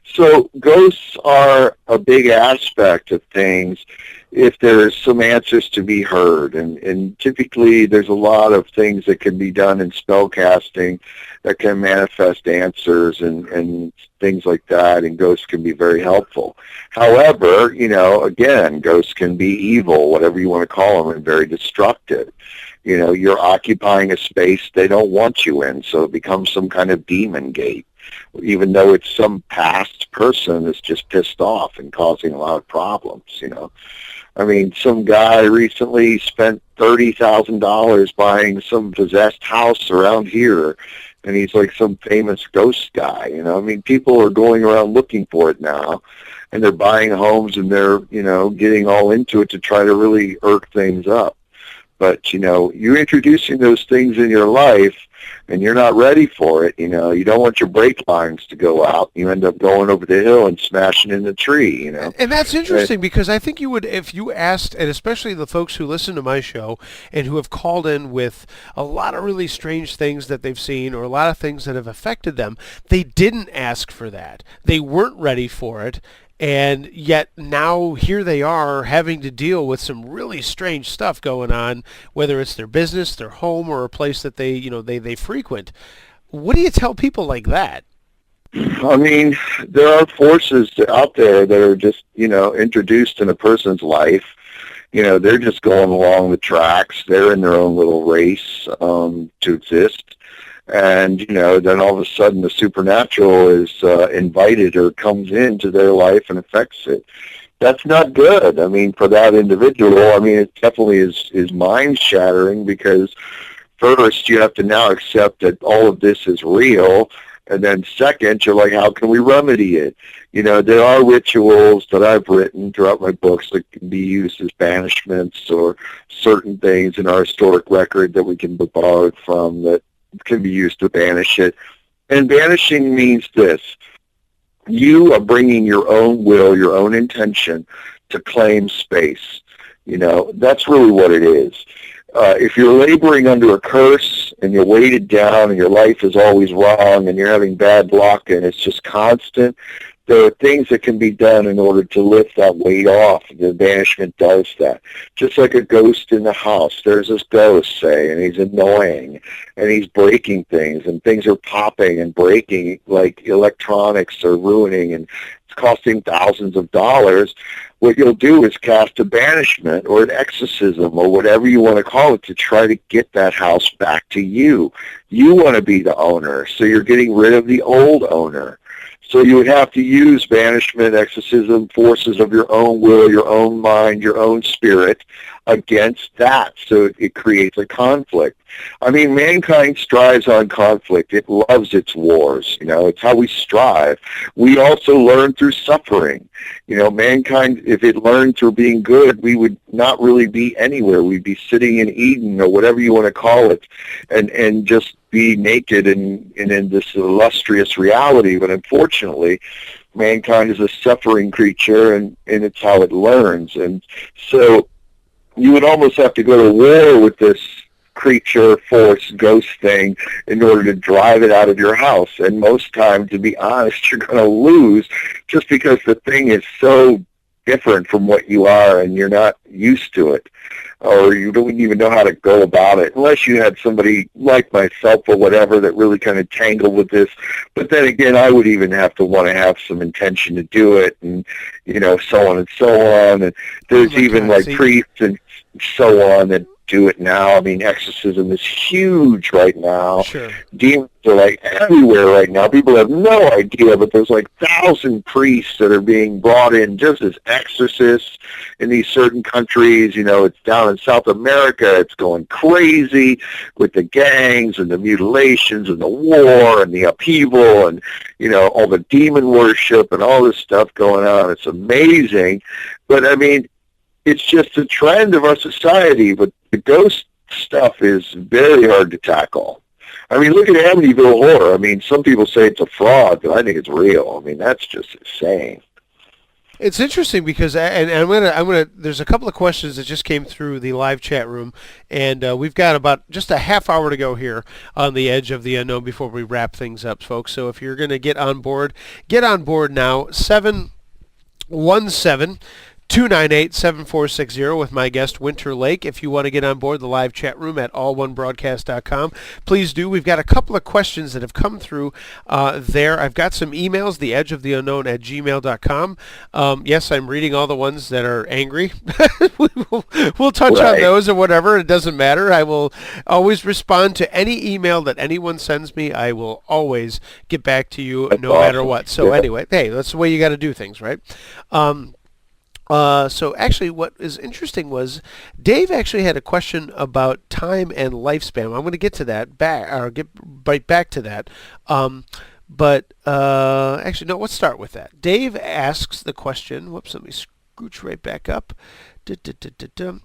So ghosts are a big aspect of things if there's some answers to be heard. And typically there's a lot of things that can be done in spell casting that can manifest answers and things like that, and ghosts can be very helpful. However, again, ghosts can be evil, whatever you want to call them, and very destructive. You're occupying a space they don't want you in, so it becomes some kind of demon gate, even though it's some past person that's just pissed off and causing a lot of problems, I mean, some guy recently spent $30,000 buying some possessed house around here, and he's like some famous ghost guy, I mean, people are going around looking for it now, and they're buying homes, and they're, getting all into it to try to really irk things up. But, you're introducing those things in your life, and you're not ready for it. You don't want your brake lines to go out. You end up going over the hill and smashing in the tree, And that's interesting, because I think you would, if you asked, and especially the folks who listen to my show and who have called in with a lot of really strange things that they've seen or a lot of things that have affected them, they didn't ask for that. They weren't ready for it. And yet now here they are having to deal with some really strange stuff going on, whether it's their business, their home, or a place that they frequent. What do you tell people like that? I mean, there are forces out there that are just, introduced in a person's life. They're just going along the tracks. They're in their own little race to exist. And, then all of a sudden the supernatural is invited or comes into their life and affects it. That's not good. I mean, for that individual, it definitely is mind-shattering, because first you have to now accept that all of this is real, and then second, you're like, how can we remedy it? There are rituals that I've written throughout my books that can be used as banishments, or certain things in our historic record that we can be borrowed from that can be used to banish it. And banishing means this: you are bringing your own will, your own intention to claim space. That's really what it is. If you're laboring under a curse and you're weighted down and your life is always wrong and you're having bad luck and it's just constant, there are things that can be done in order to lift that weight off. The banishment does that. Just like a ghost in the house. There's this ghost, say, and he's annoying, and he's breaking things, and things are popping and breaking, like electronics are ruining, and it's costing thousands of dollars. What you'll do is cast a banishment or an exorcism or whatever you want to call it to try to get that house back to you. You want to be the owner, so you're getting rid of the old owner. So you would have to use banishment, exorcism, forces of your own will, your own mind, your own spirit against that. So it creates a conflict. I mean, mankind strives on conflict. It loves its wars. It's how we strive. We also learn through suffering. Mankind, if it learned through being good, we would not really be anywhere. We'd be sitting in Eden or whatever you want to call it, and just be naked and in this illustrious reality. But unfortunately, mankind is a suffering creature, and it's how it learns. And so you would almost have to go to war with this creature, force, ghost thing in order to drive it out of your house. And most times, to be honest, you're going to lose just because the thing is so different from what you are and you're not used to it, or you don't even know how to go about it unless you had somebody like myself or whatever that really kind of tangled with this. But then again, I would even have to want to have some intention to do it, and so on and so on. And there's even like priests and so on that do it now. I mean, exorcism is huge right now. Sure. Demons are like everywhere right now. People have no idea, but there's like 1,000 priests that are being brought in just as exorcists in these certain countries. It's down in South America. It's going crazy with the gangs and the mutilations and the war and the upheaval and, all the demon worship and all this stuff going on. It's amazing. But, I mean, it's just a trend of our society, but the ghost stuff is very hard to tackle. I mean, look at Amityville Horror. I mean, some people say it's a fraud, but I think it's real. I mean, that's just insane. It's interesting because, and I'm gonna. There's a couple of questions that just came through the live chat room, and we've got about just a half hour to go here on the Edge of the Unknown before we wrap things up, folks. So if you're gonna get on board now. 717-298-7460 with my guest, Winter Laake. If you want to get on board the live chat room at allonebroadcast.com, please do. We've got a couple of questions that have come through there. I've got some emails, theedgeoftheunknown@gmail.com. Yes, I'm reading all the ones that are angry. We'll touch on those or whatever. It doesn't matter. I will always respond to any email that anyone sends me. I will always get back to you no matter what. So anyway, hey, that's the way you got to do things, right? So actually what is interesting was Dave actually had a question about time and lifespan. I'm going to get to that get right back to that. But actually, no, let's start with that. Dave asks the question, whoops, let me scooch right back up.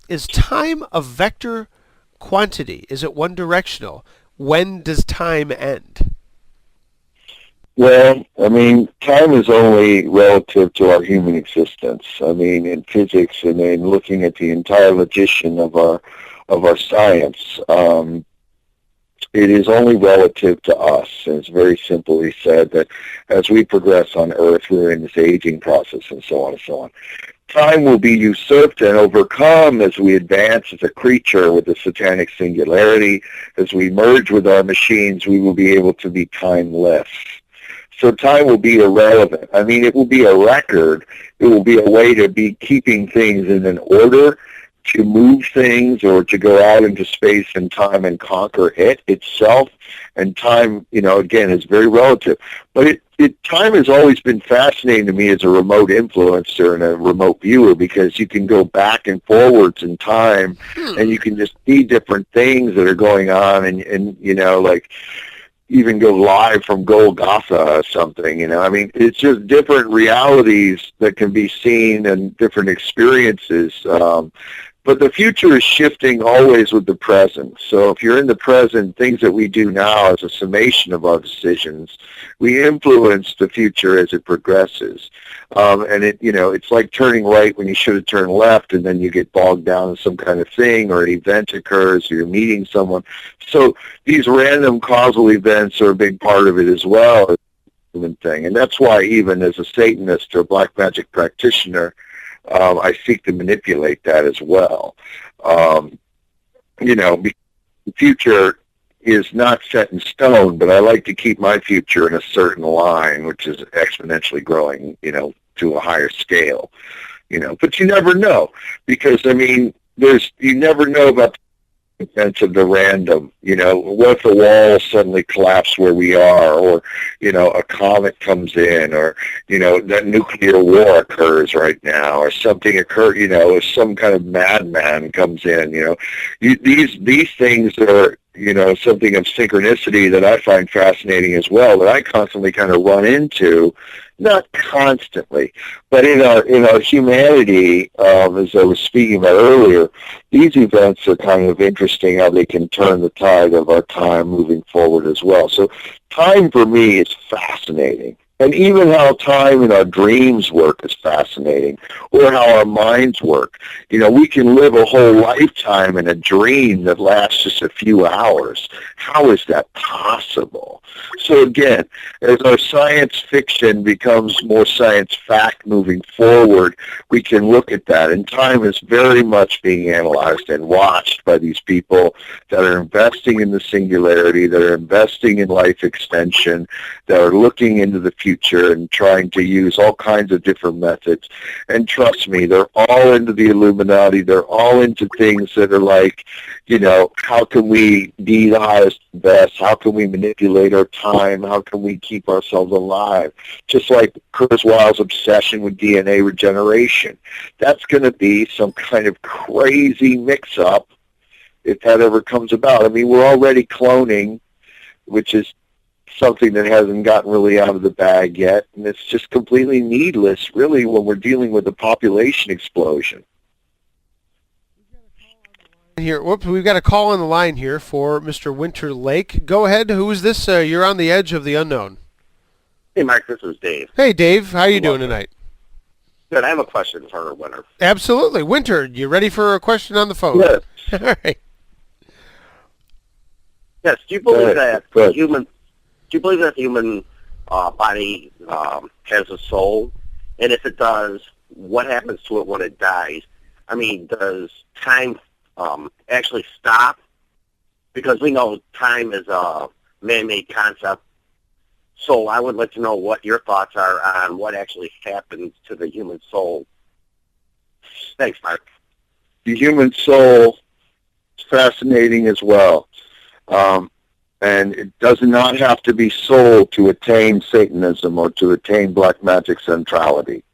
Is time a vector quantity? Is it one directional? When does time end? Well, I mean, time is only relative to our human existence. I mean, in physics and in looking at the entire logician of our science, it is only relative to us. And it's very simply said that as we progress on Earth, we're in this aging process and so on and so on. Time will be usurped and overcome as we advance as a creature with the satanic singularity. As we merge with our machines, we will be able to be timeless. So time will be irrelevant. I mean, it will be a record. It will be a way to be keeping things in an order, to move things or to go out into space and time and conquer it itself. And time, again, is very relative. But time has always been fascinating to me as a remote influencer and a remote viewer, because you can go back and forwards in time and you can just see different things that are going on and like, even go live from Golgotha or something, I mean, it's just different realities that can be seen and different experiences. But the future is shifting always with the present. So if you're in the present, things that we do now as a summation of our decisions, we influence the future as it progresses. And it's like turning right when you should have turned left, and then you get bogged down in some kind of thing, or an event occurs, or you're meeting someone. So these random causal events are a big part of it as well. Thing. And that's why even as a Satanist or black magic practitioner, I seek to manipulate that as well. The future is not set in stone, but I like to keep my future in a certain line, which is exponentially growing, to a higher scale, but you never know, because, I mean, you never know about the events of the random, what if the walls suddenly collapse where we are, or, a comet comes in, or, that nuclear war occurs right now, or something occurs, if some kind of madman comes in, these things are, something of synchronicity that I find fascinating as well, that I constantly kind of run into, not constantly, but in our humanity, as I was speaking about earlier, these events are kind of interesting, how they can turn the tide of our time moving forward as well. So time for me is fascinating. And even how time and our dreams work is fascinating, or how our minds work. You know, we can live a whole lifetime in a dream that lasts just a few hours. How is that possible? So again, as our science fiction becomes more science fact moving forward, we can look at that. And time is very much being analyzed and watched by these people that are investing in the singularity, that are investing in life extension, that are looking into the future and trying to use all kinds of different methods. And trust me, they're all into the Illuminati. They're all into things that are like, you know, how can we be the highest and best? How can we manipulate our time? How can we keep ourselves alive? Just like Kurzweil's obsession with DNA regeneration. That's going to be some kind of crazy mix-up if that ever comes about. I mean, we're already cloning, which is something that hasn't gotten really out of the bag yet, and it's just completely needless, really, when we're dealing with a population explosion. Here, whoops, we've got a call on the line here for Mr. Winter Lake. Go ahead. Who is this? You're on the edge of the unknown. Hey, Mark, this is Dave. Hey, Dave. How you doing tonight? Good. I have a question for Winter. Absolutely. Winter, you ready for a question on the phone? Yes. All right. Yes. Do you believe that human? Do you believe that the human body has a soul? And if it does, what happens to it when it dies? I mean, does time actually stop? Because we know time is a man-made concept. So I would like to know what your thoughts are on what actually happens to the human soul. Thanks, Mark. The human soul is fascinating as well. And it does not have to be sold to attain Satanism or to attain black magic centrality.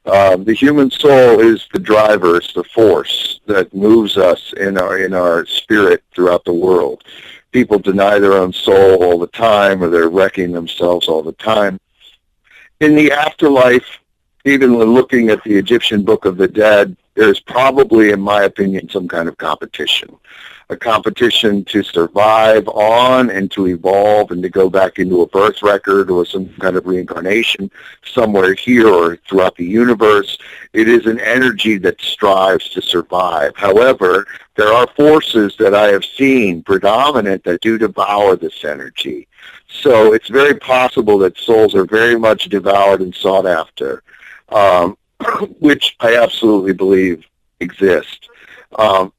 The human soul is the driver, it's the force that moves us in our spirit throughout the world. People deny their own soul all the time, or they're wrecking themselves all the time. In the afterlife, even when looking at the Egyptian Book of the Dead, there's probably, in my opinion, some kind of competition. A competition to survive on and to evolve and to go back into a birth record or some kind of reincarnation somewhere here or throughout the universe. It is an energy that strives to survive. However, there are forces that I have seen predominant that do devour this energy. So it's very possible that souls are very much devoured and sought after, which I absolutely believe exist.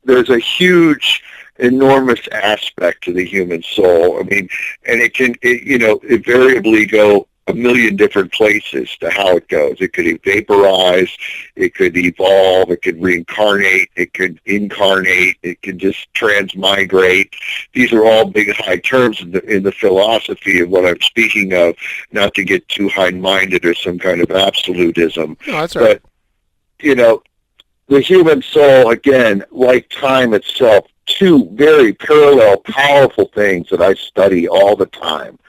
There's a huge, enormous aspect to the human soul. I mean, and it can, invariably go a million different places to how it goes. It could vaporize, it could evolve, it could reincarnate, it could incarnate, it could just transmigrate. These are all big, high terms in the philosophy of what I'm speaking of, not to get too high-minded or some kind of absolutism. No, that's all right. But, the human soul, again, like time itself, two very parallel, powerful things that I study all the time.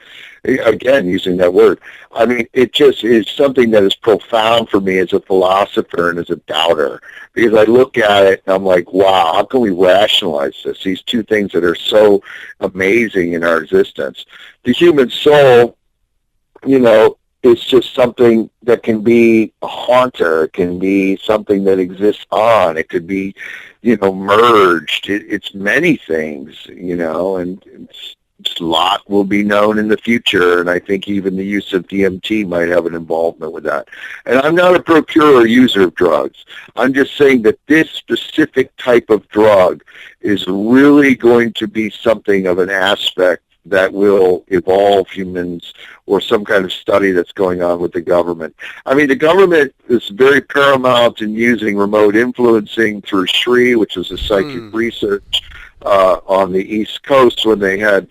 Again, using that word. I mean, it just is something that is profound for me as a philosopher and as a doubter, because I look at it and I'm like, wow, how can we rationalize this? These two things that are so amazing in our existence. The human soul, it's just something that can be a haunter. It can be something that exists on. It could be, merged. It's many things, and a lot will be known in the future. And I think even the use of DMT might have an involvement with that. And I'm not a procurer or user of drugs. I'm just saying that this specific type of drug is really going to be something of an aspect that will evolve humans, or some kind of study that's going on with the government. I mean, the government is very paramount in using remote influencing through Shri, which is a psychic research on the East Coast when they had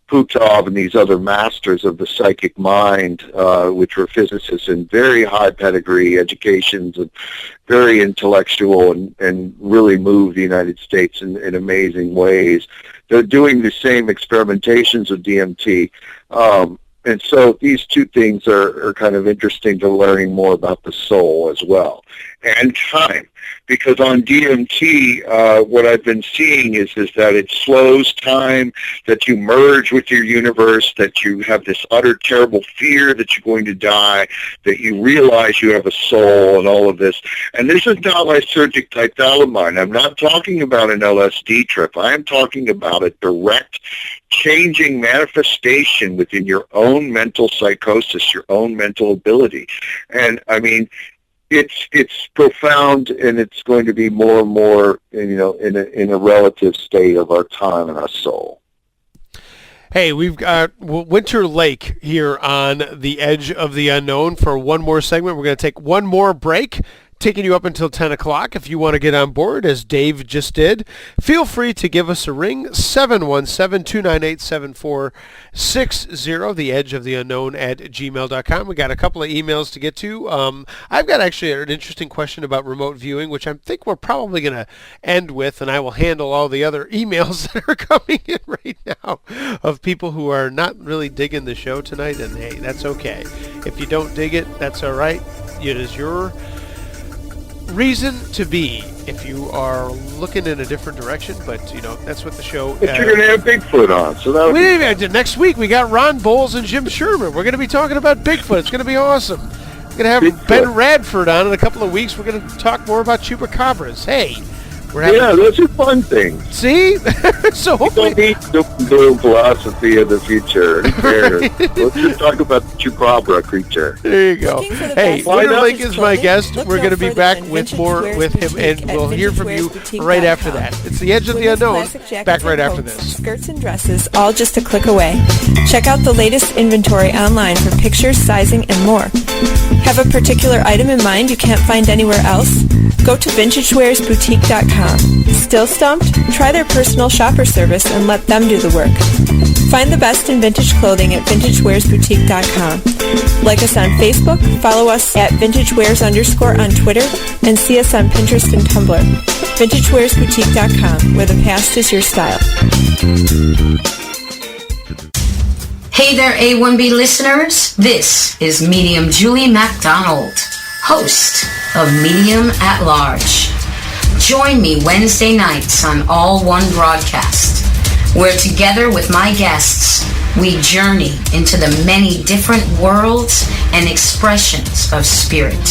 Putov and these other masters of the psychic mind, which were physicists in very high pedigree educations and very intellectual and really moved the United States in amazing ways. They're doing the same experimentations with DMT. And so these two things are kind of interesting to learning more about the soul as well. and time. Because on DMT, what I've been seeing is that it slows time, that you merge with your universe, that you have this utter terrible fear that you're going to die, that you realize you have a soul and all of this. And this is not lysergic dithalamide. I'm not talking about an LSD trip. I am talking about a direct changing manifestation within your own mental psychosis, your own mental ability. And I mean, it's profound, and it's going to be more and more, in a relative state of our time and our soul. Hey, we've got Winter Laake here on the Edge of the Unknown for one more segment. We're going to take one more break, taking you up until 10 o'clock. If you want to get on board, as Dave just did, feel free to give us a ring, 717-298-7460, the Edge of the Unknown at gmail.com. We got a couple of emails to get to. I've got actually an interesting question about remote viewing, which I think we're probably going to end with, and I will handle all the other emails that are coming in right now of people who are not really digging the show tonight, and hey, that's okay. If you don't dig it, that's all right. It is your reason to be if you are looking in a different direction, but that's what the show. But you're going to have Bigfoot on, so that next week we got Ron Bowles and Jim Sherman. We're going to be talking about Bigfoot. It's going to be awesome. We're going to have Bigfoot. Ben Radford on in a couple of weeks. We're going to talk more about chupacabras. Hey, those are fun things. See, so hopefully we don't need the doom philosophy of the future. Who cares? Let's just talk about the chupacabra creature. There you go. Hey, Winter Laake is my guest. We're going to be back with more with him, and we'll hear from you right after that. It's the Edge of the Unknown. Back right after this. Skirts and dresses, all just a click away. Check out the latest inventory online for pictures, sizing, and more. Have a particular item in mind you can't find anywhere else? Go to vintagewearsboutique.com. Still stumped? Try their personal shopper service and let them do the work. Find the best in vintage clothing at vintagewearsboutique.com. Like us on Facebook, follow us at vintagewears_ on Twitter, and see us on Pinterest and Tumblr. vintagewearsboutique.com, where the past is your style. Hey there, A1B listeners. This is Medium Julie MacDonald, host of Medium at Large. Join me Wednesday nights on All One Broadcast, where together with my guests, we journey into the many different worlds and expressions of spirit.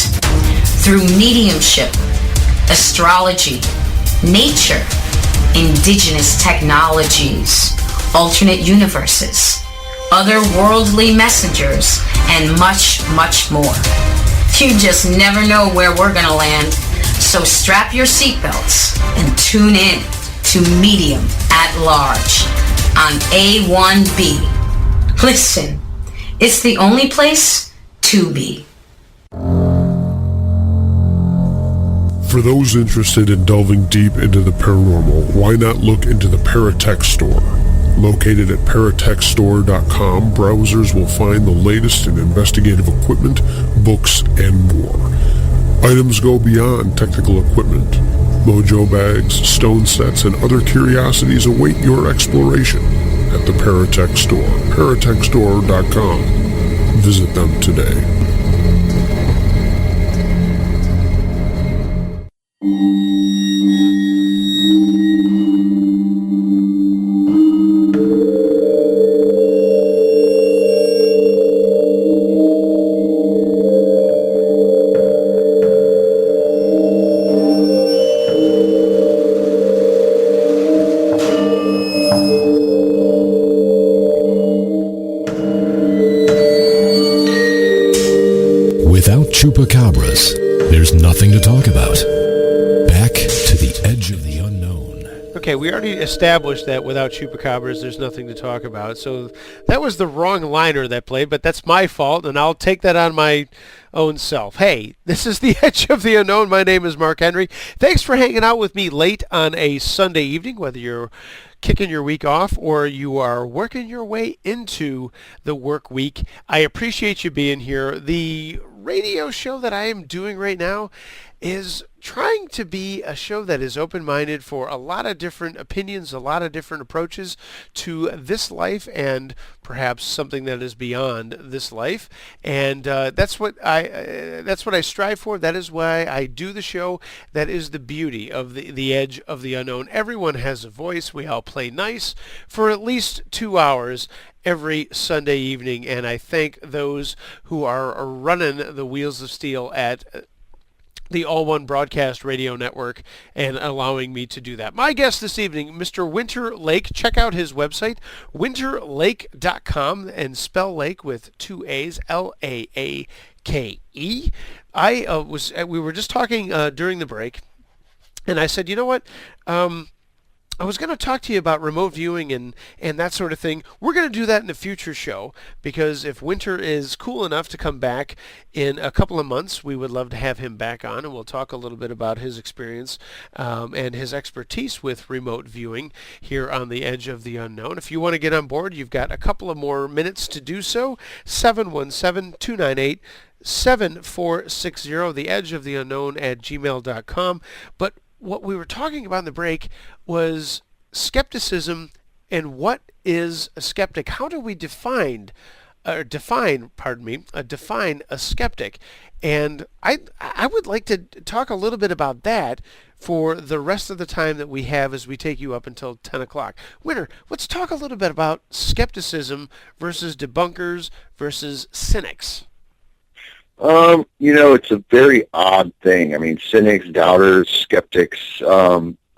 Through mediumship, astrology, nature, indigenous technologies, alternate universes, otherworldly messengers, and much, much more. You just never know where we're going to land. So strap your seatbelts and tune in to Medium at Large on A1B. Listen, it's the only place to be. For those interested in delving deep into the paranormal, why not look into the Paratech Store? Located at paratechstore.com, browsers will find the latest in investigative equipment, books, and more. Items go beyond technical equipment. Mojo bags, stone sets, and other curiosities await your exploration at the Paratech Store. paratechstore.com. Visit them today. Chupacabras, there's nothing to talk about. Back to the Edge of the Unknown. Okay, we already established that without chupacabras, there's nothing to talk about. So that was the wrong liner that played, but that's my fault, and I'll take that on my own self. Hey, this is the Edge of the Unknown. My name is Mark Henry. Thanks for hanging out with me late on a Sunday evening, whether you're kicking your week off or you are working your way into the work week. I appreciate you being here. The radio show that I am doing right now is trying to be a show that is open-minded for a lot of different opinions, a lot of different approaches to this life, and perhaps something that is beyond this life. And that's what I strive for. That is why I do the show. That is the beauty of the Edge of the Unknown. Everyone has a voice. We all play nice for at least 2 hours every Sunday evening, and I thank those who are running the wheels of steel at the All One Broadcast Radio Network and allowing me to do that. My guest this evening, Mr. Winter Laake. Check out his website, winterlaake.com, and spell Lake with 2 A's, Laake. We were just talking during the break, and I said, you know what? I was going to talk to you about remote viewing and that sort of thing. We're going to do that in a future show, because if Winter is cool enough to come back in a couple of months, we would love to have him back on, and we'll talk a little bit about his experience and his expertise with remote viewing here on the Edge of the Unknown. If you want to get on board, you've got a couple of more minutes to do so. 717-298-7460, the Edge of the Unknown at gmail.com. But what we were talking about in the break was skepticism and what is a skeptic. How do we define a skeptic? And I would like to talk a little bit about that for the rest of the time that we have as we take you up until 10 o'clock. Winter, let's talk a little bit about skepticism versus debunkers versus cynics. It's a very odd thing. I mean, cynics, doubters, skeptics,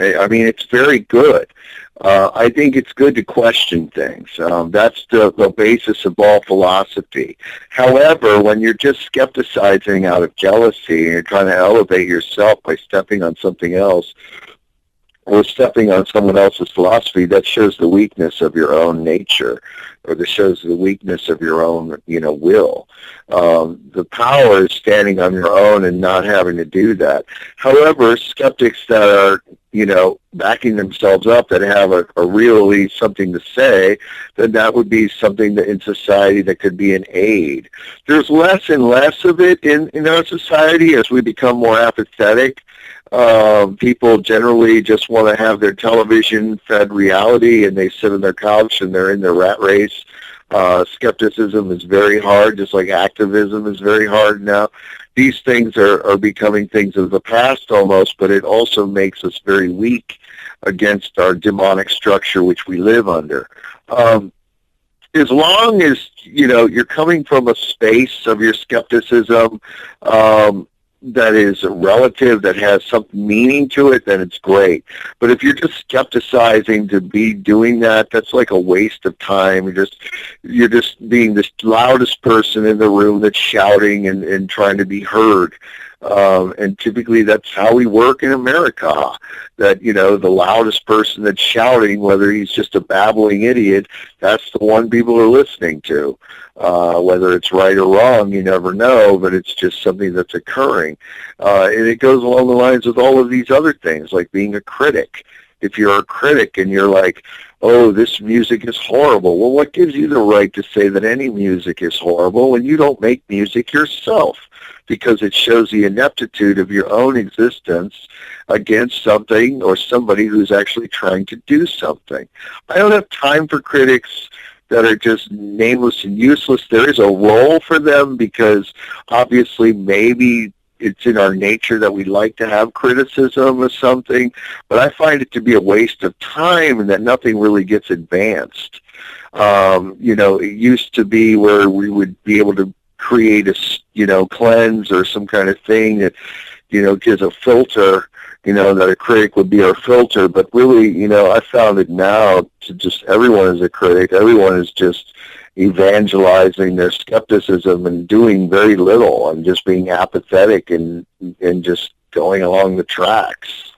it's very good. I think it's good to question things. That's the basis of all philosophy. However, when you're just skepticizing out of jealousy and you're trying to elevate yourself by stepping on something else or stepping on someone else's philosophy, that shows the weakness of your own nature, or that shows the weakness of your own, will. The power is standing on your own and not having to do that. However, skeptics that are, backing themselves up, that have a really something to say, then that would be something that in society that could be an aid. There's less and less of it in our society as we become more apathetic. People generally just want to have their television-fed reality, and they sit on their couch and they're in their rat race. Skepticism is very hard, just like activism is very hard now. These things are becoming things of the past almost, but it also makes us very weak against our demonic structure which we live under. As long as, you're coming from a space of your skepticism that is relative, that has some meaning to it, then it's great. But if you're just skepticizing to be doing that, that's like a waste of time. You're just being the loudest person in the room that's shouting and trying to be heard. And typically that's how we work in America, that, the loudest person that's shouting, whether he's just a babbling idiot, that's the one people are listening to. Whether it's right or wrong, you never know, but it's just something that's occurring. And it goes along the lines with all of these other things, like being a critic. If you're a critic and you're like, oh, this music is horrible, well, what gives you the right to say that any music is horrible when you don't make music yourself? Because it shows the ineptitude of your own existence against something or somebody who's actually trying to do something. I don't have time for critics that are just nameless and useless. There is a role for them because obviously maybe it's in our nature that we like to have criticism of something, but I find it to be a waste of time and that nothing really gets advanced. It used to be where we would be able to create a, cleanse or some kind of thing that, gives a filter, that a critic would be our filter. But really, I found it now to just everyone is a critic. Everyone is just evangelizing their skepticism and doing very little and just being apathetic and just going along the tracks.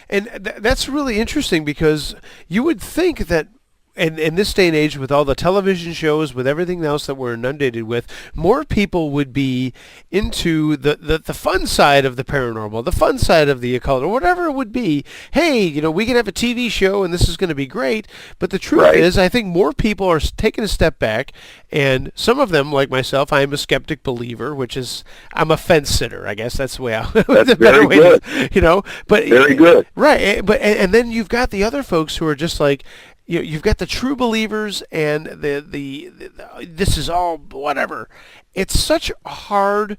And that's really interesting, because you would think that in this day and age, with all the television shows, with everything else that we're inundated with, more people would be into the fun side of the paranormal, the fun side of the occult, or whatever it would be. Hey, we can have a TV show and this is going to be great. But the truth is, I think more people are taking a step back, and some of them, like myself, I am a skeptic believer, which is, I'm a fence sitter. I guess that's the way That's very good. But very good. Right. But and then you've got the other folks who are just like, you've got the true believers, and the this is all whatever. It's such a hard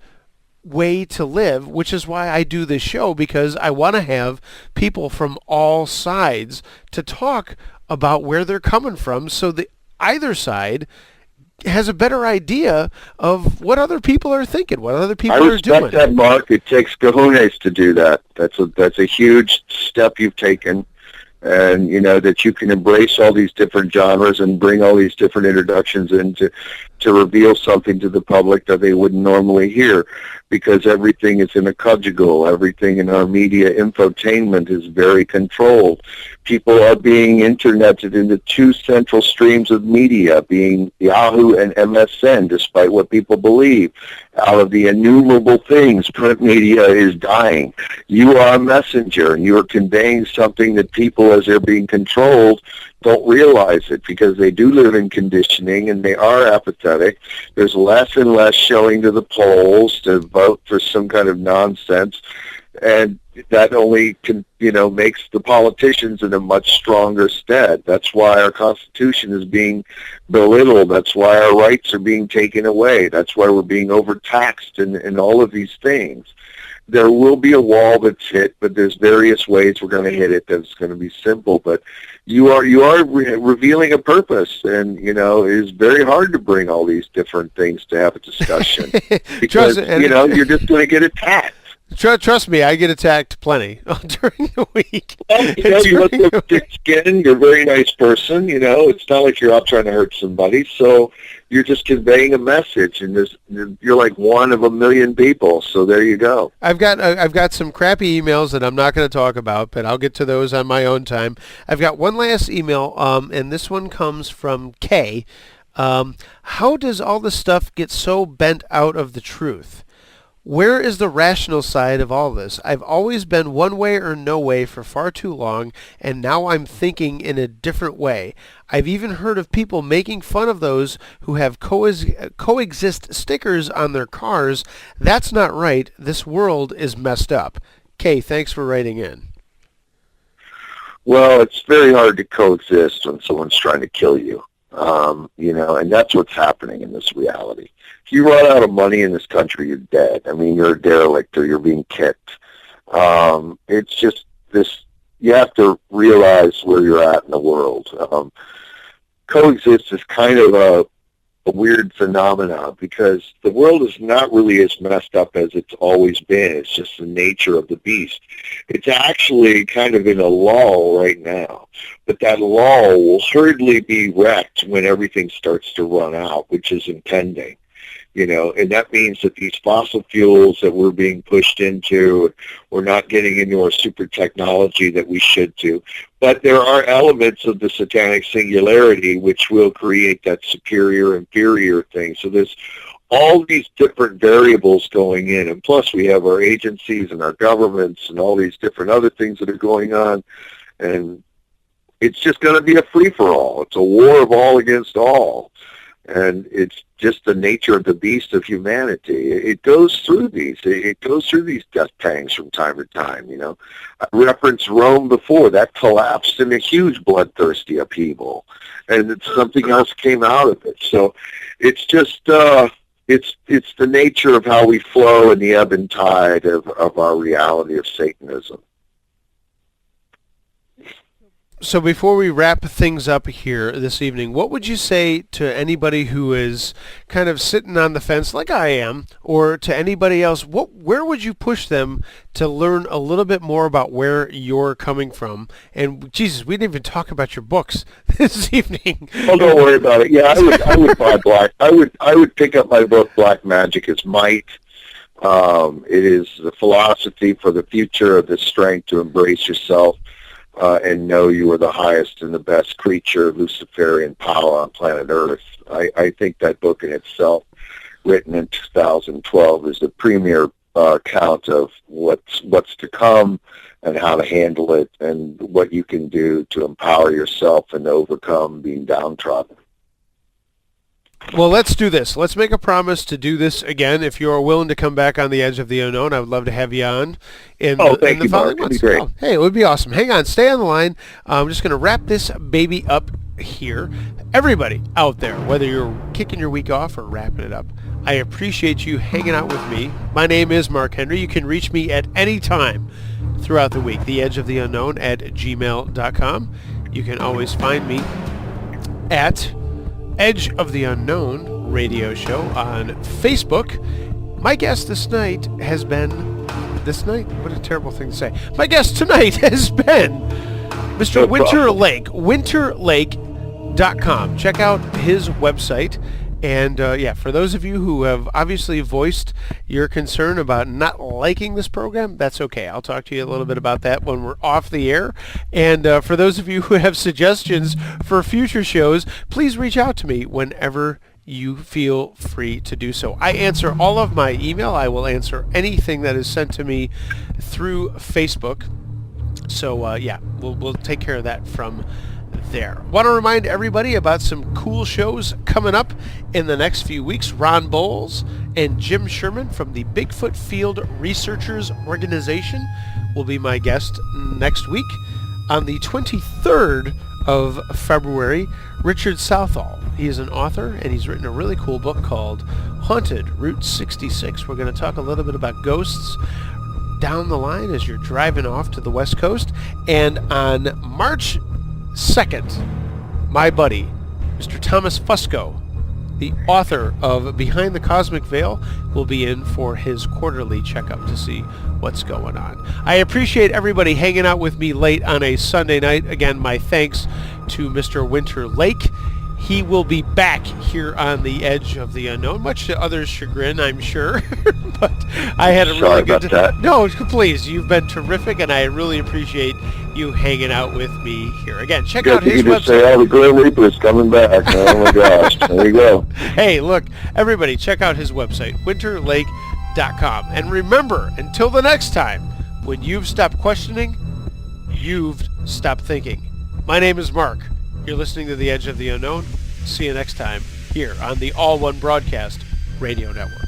way to live, which is why I do this show, because I want to have people from all sides to talk about where they're coming from, so that either side has a better idea of what other people are thinking, what other people are doing. I respect that, Mark. It takes cojones to do that. That's a huge step you've taken. And, that you can embrace all these different genres and bring all these different introductions in to reveal something to the public that they wouldn't normally hear, because everything is in a conjugal. Everything in our media infotainment is very controlled. People are being interneted into two central streams of media, being Yahoo and MSN, despite what people believe. Out of the innumerable things, print media is dying. You are a messenger, and you are conveying something that people, as they're being controlled, don't realize it, because they do live in conditioning and they are apathetic. There's less and less showing to the polls to vote for some kind of nonsense, and that only makes the politicians in a much stronger stead. That's why our Constitution is being belittled. That's why our rights are being taken away. That's why we're being overtaxed and all of these things. There will be a wall that's hit, but there's various ways we're going to hit it that's going to be simple. But you are revealing a purpose, and it is very hard to bring all these different things to have a discussion because you're just going to get attacked. Trust me, I get attacked plenty during the week. Well, you look like thick skin. You're a very nice person. It's not like you're out trying to hurt somebody. So you're just conveying a message, and you're like one of a million people. So there you go. I've got some crappy emails that I'm not going to talk about, but I'll get to those on my own time. I've got one last email, and this one comes from Kay. How does all this stuff get so bent out of the truth? Where is the rational side of all this? I've always been one way or no way for far too long, and now I'm thinking in a different way. I've even heard of people making fun of those who have coexist stickers on their cars. That's not right. This world is messed up. Kay, thanks for writing in. Well, it's very hard to coexist when someone's trying to kill you. And that's what's happening in this reality. If you run out of money in this country, you're dead. I mean, you're a derelict or you're being kicked. It's just this, you have to realize where you're at in the world. Coexist is kind of a weird phenomenon because the world is not really as messed up as it's always been. It's just the nature of the beast. It's actually kind of in a lull right now, but that lull will hurriedly be wrecked when everything starts to run out, which is impending. And that means that these fossil fuels that we're being pushed into, we're not getting into our super technology that we should do. But there are elements of the satanic singularity which will create that superior, inferior thing. So there's all these different variables going in. And plus we have our agencies and our governments and all these different other things that are going on. And it's just going to be a free-for-all. It's a war of all against all. And it's just the nature of the beast of humanity. It goes through these. It goes through these death pangs from time to time. I referenced Rome before. That collapsed in a huge bloodthirsty upheaval, and something else came out of it. So it's just it's the nature of how we flow in the ebb and tide of our reality of Satanism. So before we wrap things up here this evening, what would you say to anybody who is kind of sitting on the fence like I am, or to anybody else? Where would you push them to learn a little bit more about where you're coming from? And Jesus, we didn't even talk about your books this evening. Oh, don't worry about it. Yeah, I would buy Black. I would pick up my book, Black Magic is Might. It is the philosophy for the future of the strength to embrace yourself. and know you are the highest and the best creature of Luciferian power on planet Earth. I think that book in itself, written in 2012, is the premier account of what's to come and how to handle it and what you can do to empower yourself and overcome being downtrodden. Well, let's do this. Let's make a promise to do this again. If you're willing to come back on the Edge of the Unknown, I would love to have you on in thank the you, following Mark. months. It'd be great. Oh, hey, it would be awesome. Hang on. Stay on the line. I'm just going to wrap this baby up here. Everybody out there, whether you're kicking your week off or wrapping it up, I appreciate you hanging out with me. My name is Mark Henry. You can reach me at any time throughout the week. theedgeoftheunknown@gmail.com. You can always find me at Edge of the Unknown radio show on Facebook. My guest this night has been... This night? What a terrible thing to say. My guest tonight has been Mr. Winter Laake. winterlake.com. Check out his website. And for those of you who have obviously voiced your concern about not liking this program, that's okay. I'll talk to you a little bit about that when we're off the air. And for those of you who have suggestions for future shows, please reach out to me whenever you feel free to do so. I answer all of my email. I will answer anything that is sent to me through Facebook. So, we'll take care of that from there. Want to remind everybody about some cool shows coming up in the next few weeks. Ron Bowles and Jim Sherman from the Bigfoot Field Researchers Organization will be my guest next week. On the 23rd of February, Richard Southall. He is an author, and he's written a really cool book called Haunted, Route 66. We're going to talk a little bit about ghosts down the line as you're driving off to the West Coast. And on March 2nd, my buddy, Mr. Thomas Fusco, the author of Behind the Cosmic Veil, will be in for his quarterly checkup to see what's going on. I appreciate everybody hanging out with me late on a Sunday night. Again, my thanks to Mr. Winter Laake. He will be back here on the Edge of the Unknown, much to others' chagrin, I'm sure. But I had a really good time. No, please, you've been terrific, and I really appreciate you hanging out with me here. Again, check out his website. Say, the Grim Reaper is coming back. Oh my gosh, there you go. Hey, look, everybody, check out his website, winterlake.com. And remember, until the next time, when you've stopped questioning, you've stopped thinking. My name is Mark. You're listening to The Edge of the Unknown. See you next time here on the All One Broadcast Radio Network.